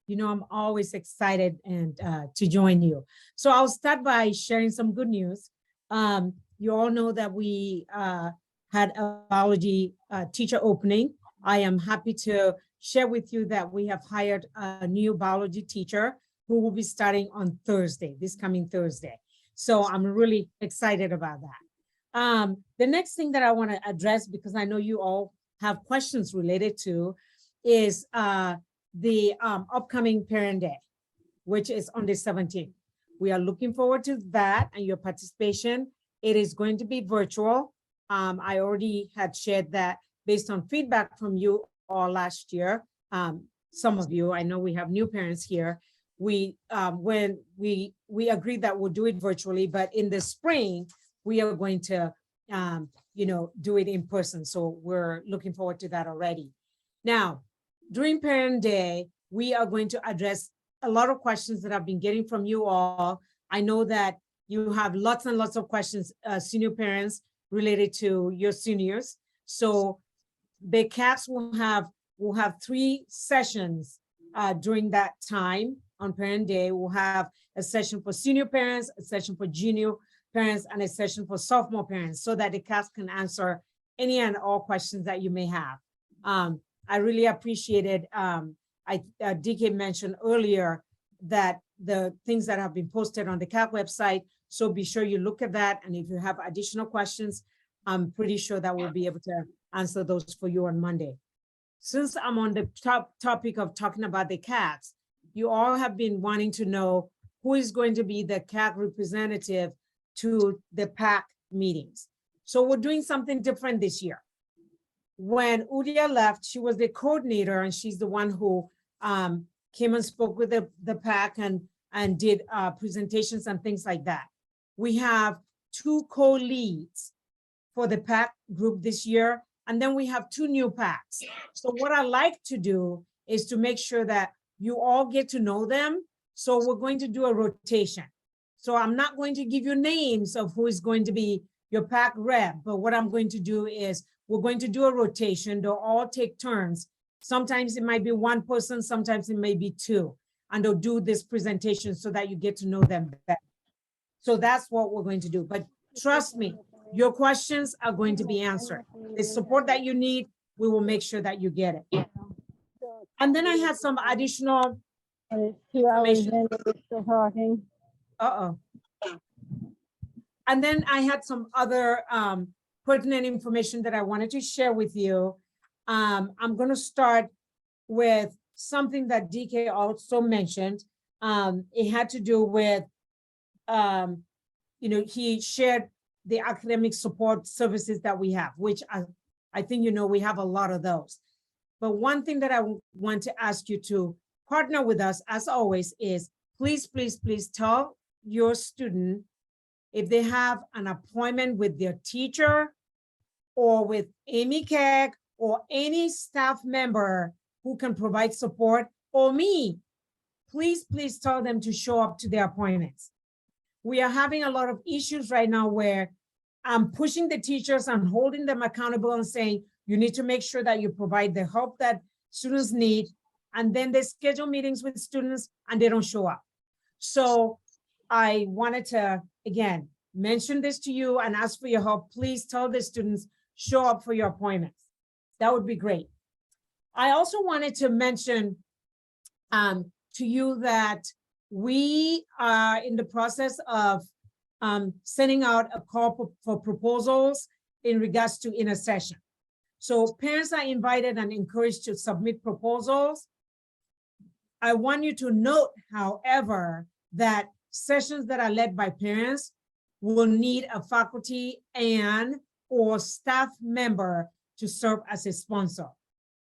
you know, I'm always excited and to join you. So I'll start by sharing some good news. You all know that we had a biology teacher opening. I am happy to share with you that we have hired a new biology teacher who will be starting on Thursday, this coming Thursday. So I'm really excited about that. The next thing that I want to address, because I know you all have questions related to, is the upcoming Parent Day, which is on the 17th. We are looking forward to that and your participation. It is going to be virtual. I already had shared that based on feedback from you all last year. Some of you, I know we have new parents here. When we agreed that we'll do it virtually, but in the spring, we are going to you know, do it in person. So we're looking forward to that already. Now, during Parent Day, we are going to address a lot of questions that I've been getting from you all. I know that you have lots and lots of questions, senior parents, related to your seniors. So the CACs will have 3 sessions during that time on Parent Day. We'll have a session for senior parents, a session for junior parents, and a session for sophomore parents, so that the CACs can answer any and all questions that you may have. I really appreciated, DK mentioned earlier that the things that have been posted on the CAC website, so be sure you look at that. And if you have additional questions, I'm pretty sure that we'll be able to answer those for you on Monday. Since I'm on the topic of talking about the CACs, you all have been wanting to know who is going to be the CAC representative to the PAC meetings. So we're doing something different this year. When Udia left, she was the coordinator, and she's the one who came and spoke with the PAC and did presentations and things like that. We have 2 co-leads for the PAC group this year, and then we have 2 new PACs. So what I like to do is to make sure that you all get to know them. So we're going to do a rotation. So I'm not going to give you names of who is going to be your PAC rep, but what I'm going to do is we're going to do a rotation. They'll all take turns. Sometimes it might be 1 person, sometimes it may be 2, and they'll do this presentation so that you get to know them better. So that's what we're going to do. But trust me, your questions are going to be answered. The support that you need, we will make sure that you get it. And then I have some additional information. And then I had some other pertinent information that I wanted to share with you. I'm going to start with something that DK also mentioned. It had to do with, you know, he shared the academic support services that we have, which I think, you know, we have a lot of those. But one thing that I want to ask you to partner with us, as always, is please, please, please tell your student if they have an appointment with their teacher or with Amy Keck or any staff member who can provide support, or me, please, please tell them to show up to their appointments. We are having a lot of issues right now where I'm pushing the teachers and holding them accountable and saying, you need to make sure that you provide the help that students need. And then they schedule meetings with students and they don't show up. So I wanted to, again, mention this to you and ask for your help. Please tell the students, show up for your appointments. That would be great. I also wanted to mention to you that we are in the process of sending out a call for proposals in regards to intercession. So parents are invited and encouraged to submit proposals. I want you to note, however, that sessions that are led by parents will need a faculty and or staff member to serve as a sponsor.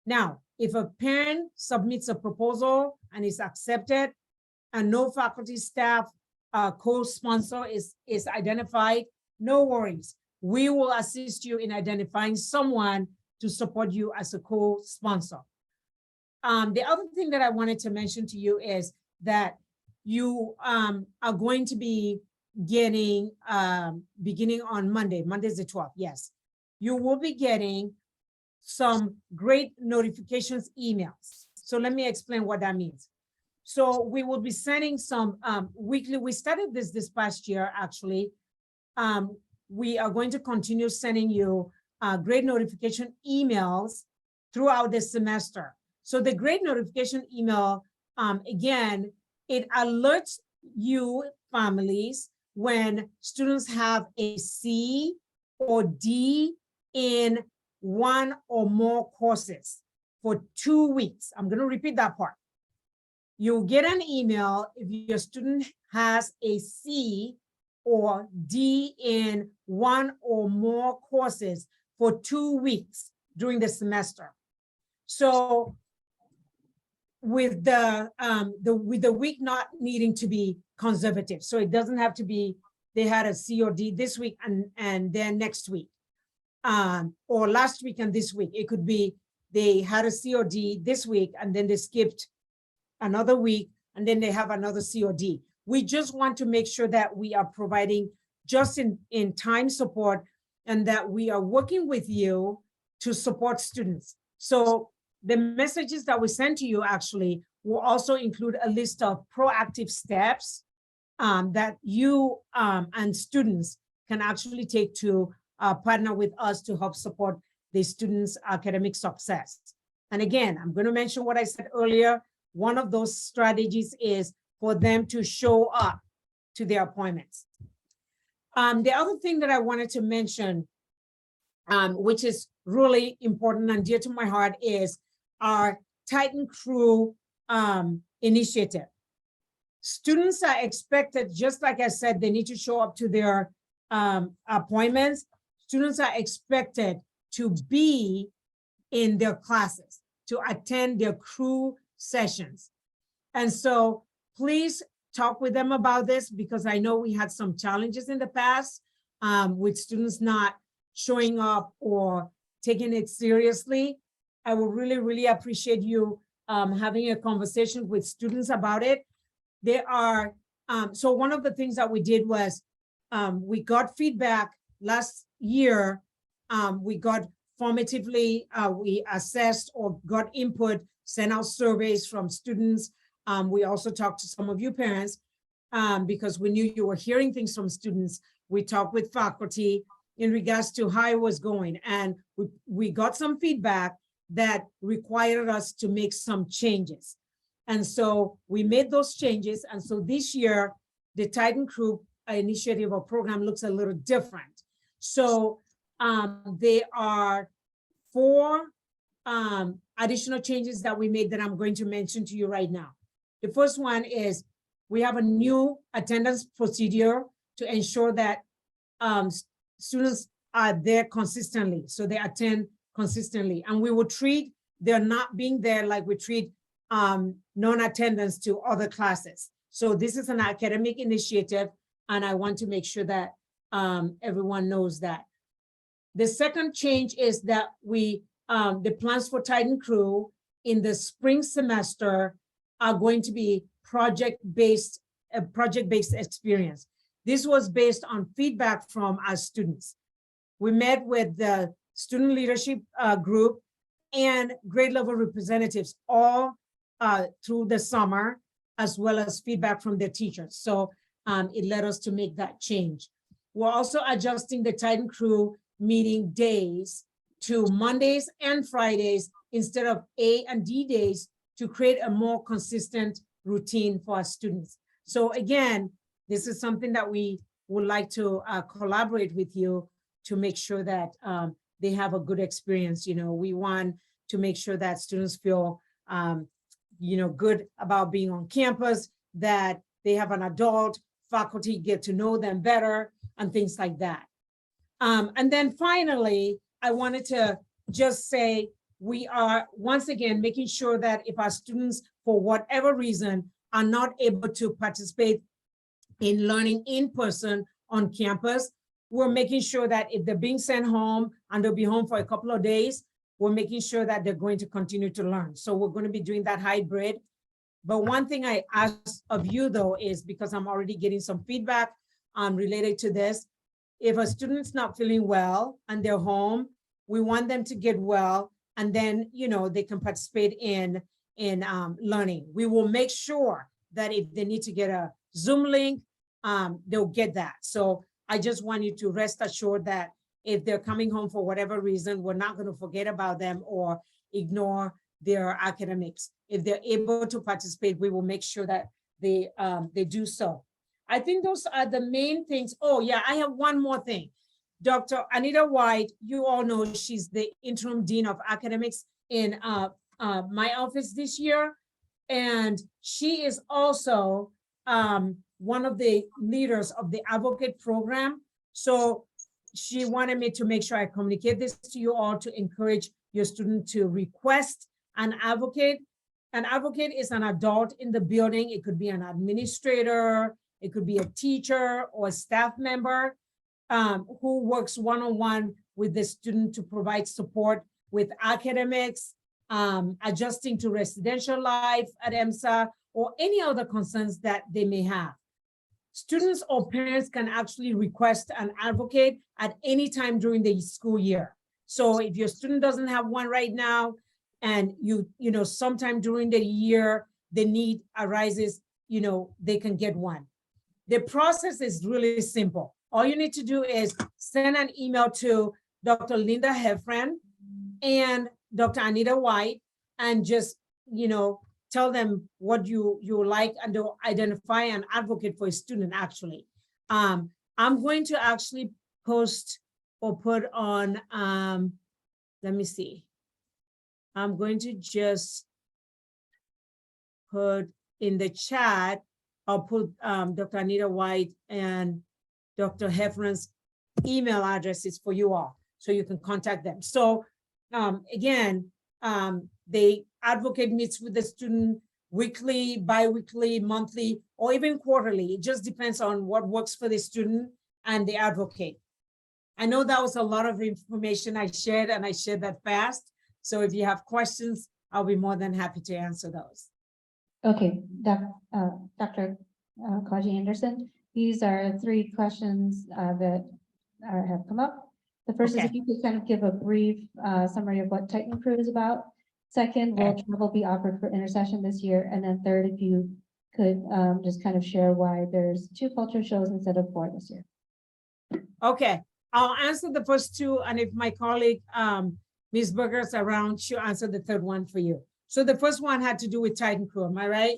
Now, if a parent submits a proposal and is accepted and no faculty, staff, co-sponsor is identified, no worries. We will assist you in identifying someone to support you as a co-sponsor. The other thing that I wanted to mention to you is that you are going to be getting, beginning on Monday, Monday's the 12th, yes. You will be getting some great notifications emails. So let me explain what that means. So we will be sending some weekly, we started this past year, actually. We are going to continue sending you grade notification emails throughout the semester. So the grade notification email, again, it alerts you families when students have a C or D in one or more courses for 2 weeks. I'm going to repeat that part. You'll get an email if your student has a C or D in one or more courses for 2 weeks during the semester. So with the week not needing to be conservative, so it doesn't have to be they had a C or D this week and then next week, or last week and this week. It could be they had a C or D this week and then they skipped another week and then they have another C or D. We just want to make sure that we are providing just in time support and that we are working with you to support students. So the messages that we send to you actually will also include a list of proactive steps that you and students can actually take to partner with us to help support the students' academic success. And again, I'm going to mention what I said earlier. One of those strategies is for them to show up to their appointments. The other thing that I wanted to mention, which is really important and dear to my heart, is our Titan Crew initiative. Students are expected, just like I said, they need to show up to their appointments. Students are expected to be in their classes, to attend their crew sessions. And so please talk with them about this, because I know we had some challenges in the past with students not showing up or taking it seriously. I will really, really appreciate you having a conversation with students about it. There are, so one of the things that we did was we got feedback last year. We got formatively, we assessed or got input, sent out surveys from students. We also talked to some of you parents because we knew you were hearing things from students. We talked with faculty in regards to how it was going. And we got some feedback that required us to make some changes. And so we made those changes. And so this year, the Titan Crew initiative or program looks a little different. So there are 4 additional changes that we made that I'm going to mention to you right now. The first one is we have a new attendance procedure to ensure that students are there consistently, so they attend consistently. And we will treat their not being there like we treat non-attendance to other classes. So this is an academic initiative, and I want to make sure that everyone knows that. The second change is that we, the plans for Titan Crew in the spring semester are going to be project-based experience. This was based on feedback from our students. We met with the student leadership group and grade level representatives all through the summer, as well as feedback from their teachers. So it led us to make that change. We're also adjusting the Titan Crew meeting days to Mondays and Fridays instead of A and D days to create a more consistent routine for our students. So again, this is something that we would like to collaborate with you to make sure that they have a good experience. You know, we want to make sure that students feel, you know, good about being on campus, that they have an adult, faculty get to know them better, and things like that. And then finally, I wanted to just say, we are once again making sure that if our students, for whatever reason, are not able to participate in learning in person on campus. We're making sure that if they're being sent home and they'll be home for a couple of days, we're making sure that they're going to continue to learn. So we're going to be doing that hybrid. But one thing I ask of you though is, because I'm already getting some feedback related to this, if a student's not feeling well and they're home, we want them to get well, and then, you know, they can participate in learning. We will make sure that if they need to get a Zoom link, they'll get that. So I just want you to rest assured that if they're coming home for whatever reason, we're not going to forget about them or ignore their academics. If they're able to participate, we will make sure that they do so. I think those are the main things. Oh yeah, I have one more thing. Dr. Anita White, you all know she's the interim dean of academics in my office this year. And she is also one of the leaders of the advocate program. So she wanted me to make sure I communicate this to you all to encourage your student to request an advocate. An advocate is an adult in the building. It could be an administrator, it could be a teacher or a staff member who works one-on-one with the student to provide support with academics, adjusting to residential life at IMSA, or any other concerns that they may have. Students or parents can actually request an advocate at any time during the school year. So if your student doesn't have one right now, and you know, sometime during the year, the need arises, you know, they can get one. The process is really simple. All you need to do is send an email to Dr. Linda Heffren and Dr. Anita White, and just, you know, tell them what you like, and they'll identify an advocate for a student actually. I'm going to actually post or put on, let me see. I'm going to just put in the chat, I'll put Dr. Anita White and Dr. Heffren's email addresses for you all, so you can contact them. So again, the advocate meets with the student weekly, bi-weekly, monthly, or even quarterly. It just depends on what works for the student and the advocate. I know that was a lot of information I shared, and I shared that fast. So if you have questions, I'll be more than happy to answer those. Okay, Dr. Kaji Anderson, these are 3 questions that have come up. The first is if you could kind of give a brief summary of what Titan Crew is about. Second, will travel be offered for intercession this year? And then third, if you could just kind of share why there's 2 culture shows instead of 4 this year. Okay, I'll answer the first 2, and if my colleague, Ms. Berger's around, she'll answer the third one for you. So the first one had to do with Titan Crew, am I right?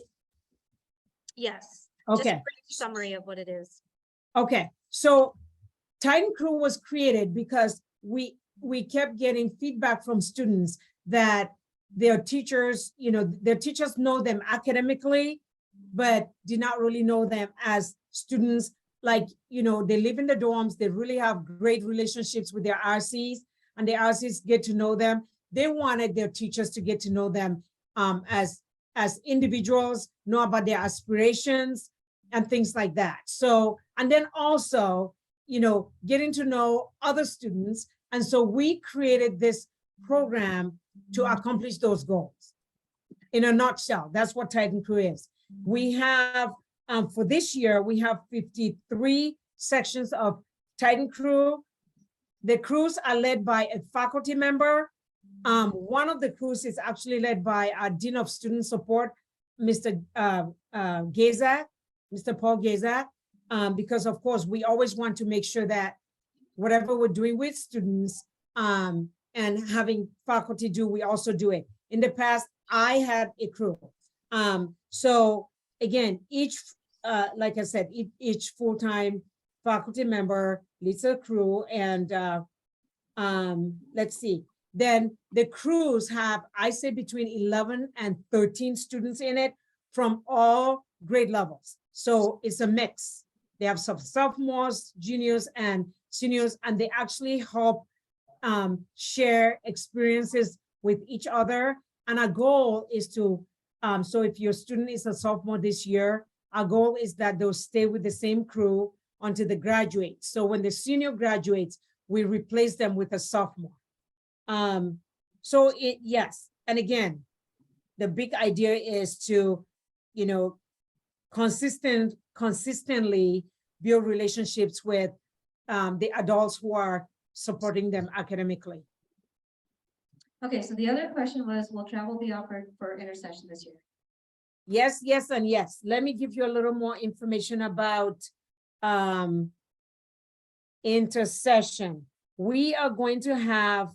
Yes. Okay. Just a brief summary of what it is. Okay, so Titan Crew was created because we kept getting feedback from students that their teachers, you know, their teachers know them academically, but did not really know them as students. Like, you know, they live in the dorms, they really have great relationships with their RCs, and the RCs get to know them. They wanted their teachers to get to know them as individuals, know about their aspirations and things like that. So, and then also, you know, getting to know other students. And so we created this program to accomplish those goals. In a nutshell, that's what Titan Crew is. We have, for this year, we have 53 sections of Titan Crew. The crews are led by a faculty member. One of the crews is actually led by our Dean of Student Support, Mr. Gazak, Mr. Paul Gazak, because of course, we always want to make sure that whatever we're doing with students and having faculty do, we also do it. In the past, I had a crew. So again, like I said, each full-time faculty member leads a crew, and let's see. Then the crews have, I say, between 11 and 13 students in it from all grade levels. So it's a mix. They have some sophomores, juniors, and seniors, and they actually help share experiences with each other. And our goal is to, so if your student is a sophomore this year, our goal is that they'll stay with the same crew until they graduate. So when the senior graduates, we replace them with a sophomore. Yes, and again, the big idea is to, consistently build relationships with the adults who are supporting them academically. Okay, so the other question was, will travel be offered for intercession this year? Yes, yes, and yes. Let me give you a little more information about intercession. We are going to have,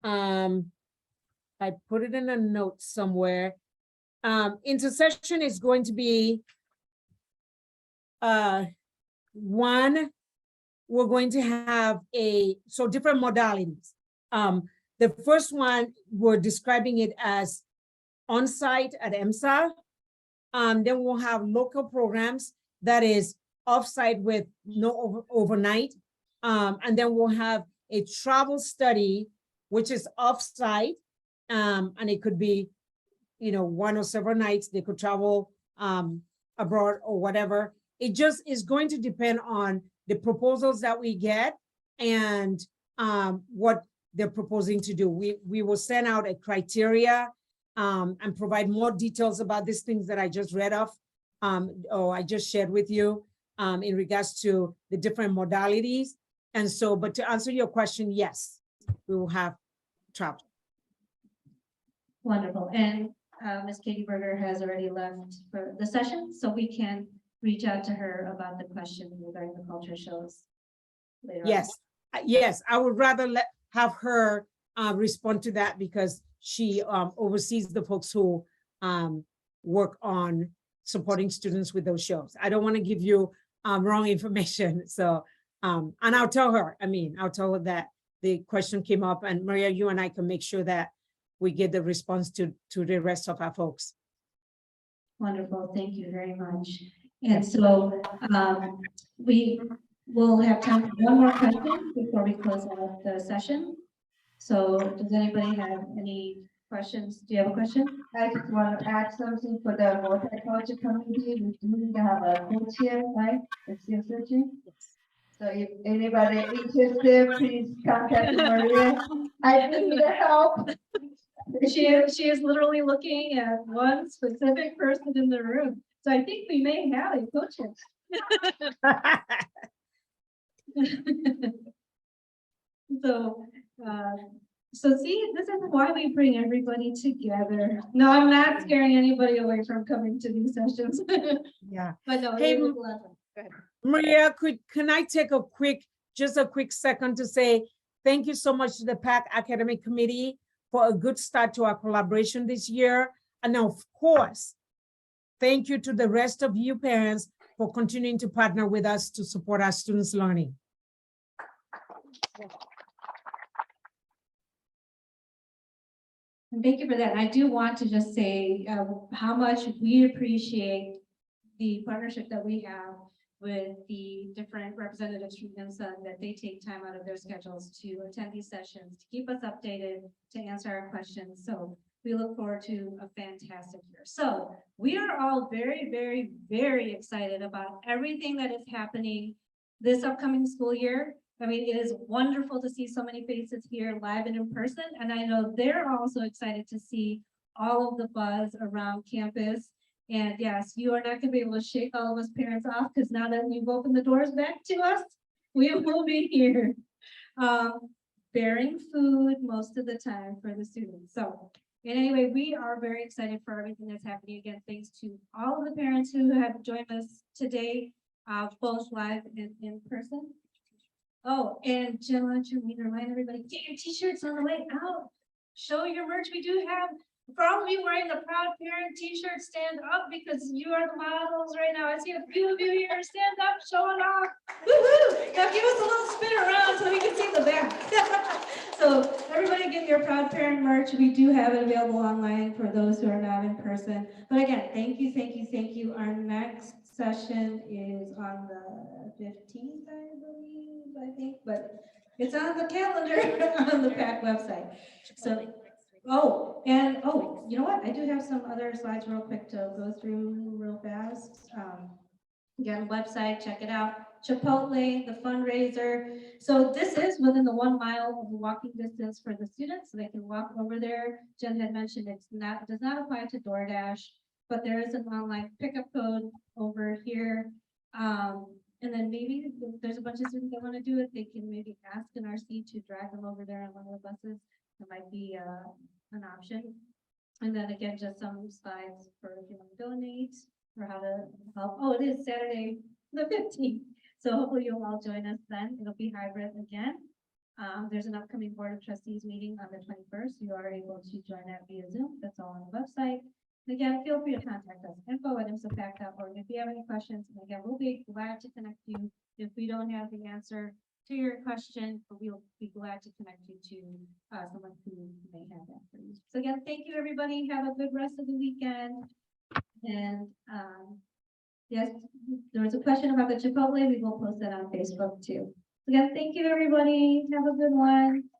I put it in a note somewhere. Intercession is going to be one, we're going to have different modalities. The first one, we're describing it as on-site at IMSA. Then we'll have local programs that is off-site with no overnight. And then we'll have a travel study, which is off-site. And it could be, one or several nights. They could travel abroad or whatever. It just is going to depend on the proposals that we get and what they're proposing to do. We will send out a criteria and provide more details about these things that I just read off or I just shared with you in regards to the different modalities. And so, but to answer your question, yes, we will have travel. Wonderful. And Ms. Katie Berger has already left for the session, so we can reach out to her about the question regarding the culture shows later on. Yes, yes, I would rather have her respond to that because she oversees the folks who work on supporting students with those shows. I don't want to give you wrong information. So, and I'll tell her, I'll tell her that the question came up and Maria, you and I can make sure that we get the response to the rest of our folks. Wonderful, thank you very much. And so we will have time for one more question before we close out the session. So does anybody have any questions? Do you have a question? I just want to add something for the multicultural committee. We do have a co-chair, right? It's your searching. Yes. So if anybody interested, please contact Maria. I need the help. She is literally looking at one specific person in the room. So I think we may have a co-chair. So see, this is why we bring everybody together. No, I'm not scaring anybody away from coming to these sessions. Yeah. But no, Hey, it was a lot of fun. Go ahead. Maria, can I take just a quick second to say thank you so much to the PAC Academic Committee for a good start to our collaboration this year. And of course, thank you to the rest of you parents for continuing to partner with us to support our students' learning. And thank you for that. And I do want to just say how much we appreciate the partnership that we have with the different representatives from IMSA, that they take time out of their schedules to attend these sessions, to keep us updated, to answer our questions. So we look forward to a fantastic year. So we are all very, very, very excited about everything that is happening this upcoming school year. It is wonderful to see so many faces here live and in person. And I know they're also excited to see all of the buzz around campus. And yes, you are not going to be able to shake all of us parents off, because now that you've opened the doors back to us, we will be here bearing food most of the time for the students. So anyway, we are very excited for everything that's happening. Again, thanks to all of the parents who have joined us today, both live and in person. Oh, and Jill, I should remind everybody, get your t-shirts on the way out. Show your merch. We do have, for all of you wearing the Proud Parent t-shirt, stand up because you are the models right now. I see a few of you here. Stand up, show it off. Woohoo! Now give us a little spin around so we can see the back. So everybody get your Proud Parent merch. We do have it available online for those who are not in person. But again, thank you, thank you, thank you. Our next session is on the 15th, I think, but it's on the calendar on the PAC website. So Oh, and, oh, you know what? I do have some other slides real quick to go through real fast. Again, website, check it out. Chipotle, the fundraiser. So this is within the 1 mile of the walking distance for the students, so they can walk over there. Jen had mentioned it's not, does not apply to DoorDash, but there is an online pickup code over here. And then maybe if there's a bunch of students that want to do it, they can maybe ask an RC to drag them over there on one of the buses. That might be an option. And then again, just some slides for if you want to donate or how to help. Oh, it is Saturday the 15th. So hopefully you'll all join us then. It'll be hybrid again. There's an upcoming Board of Trustees meeting on the 21st. You are able to join that via Zoom. That's all on the website. And again, feel free to contact us, info@imsapac.org if you have any questions. And again, we'll be glad to connect you if we don't have the answer to your question, but we'll be glad to connect you to someone who may have that for you. So again, thank you, everybody. Have a good rest of the weekend. And yes, there was a question about the Chipotle. We will post that on Facebook too. So again, thank you, everybody. Have a good one.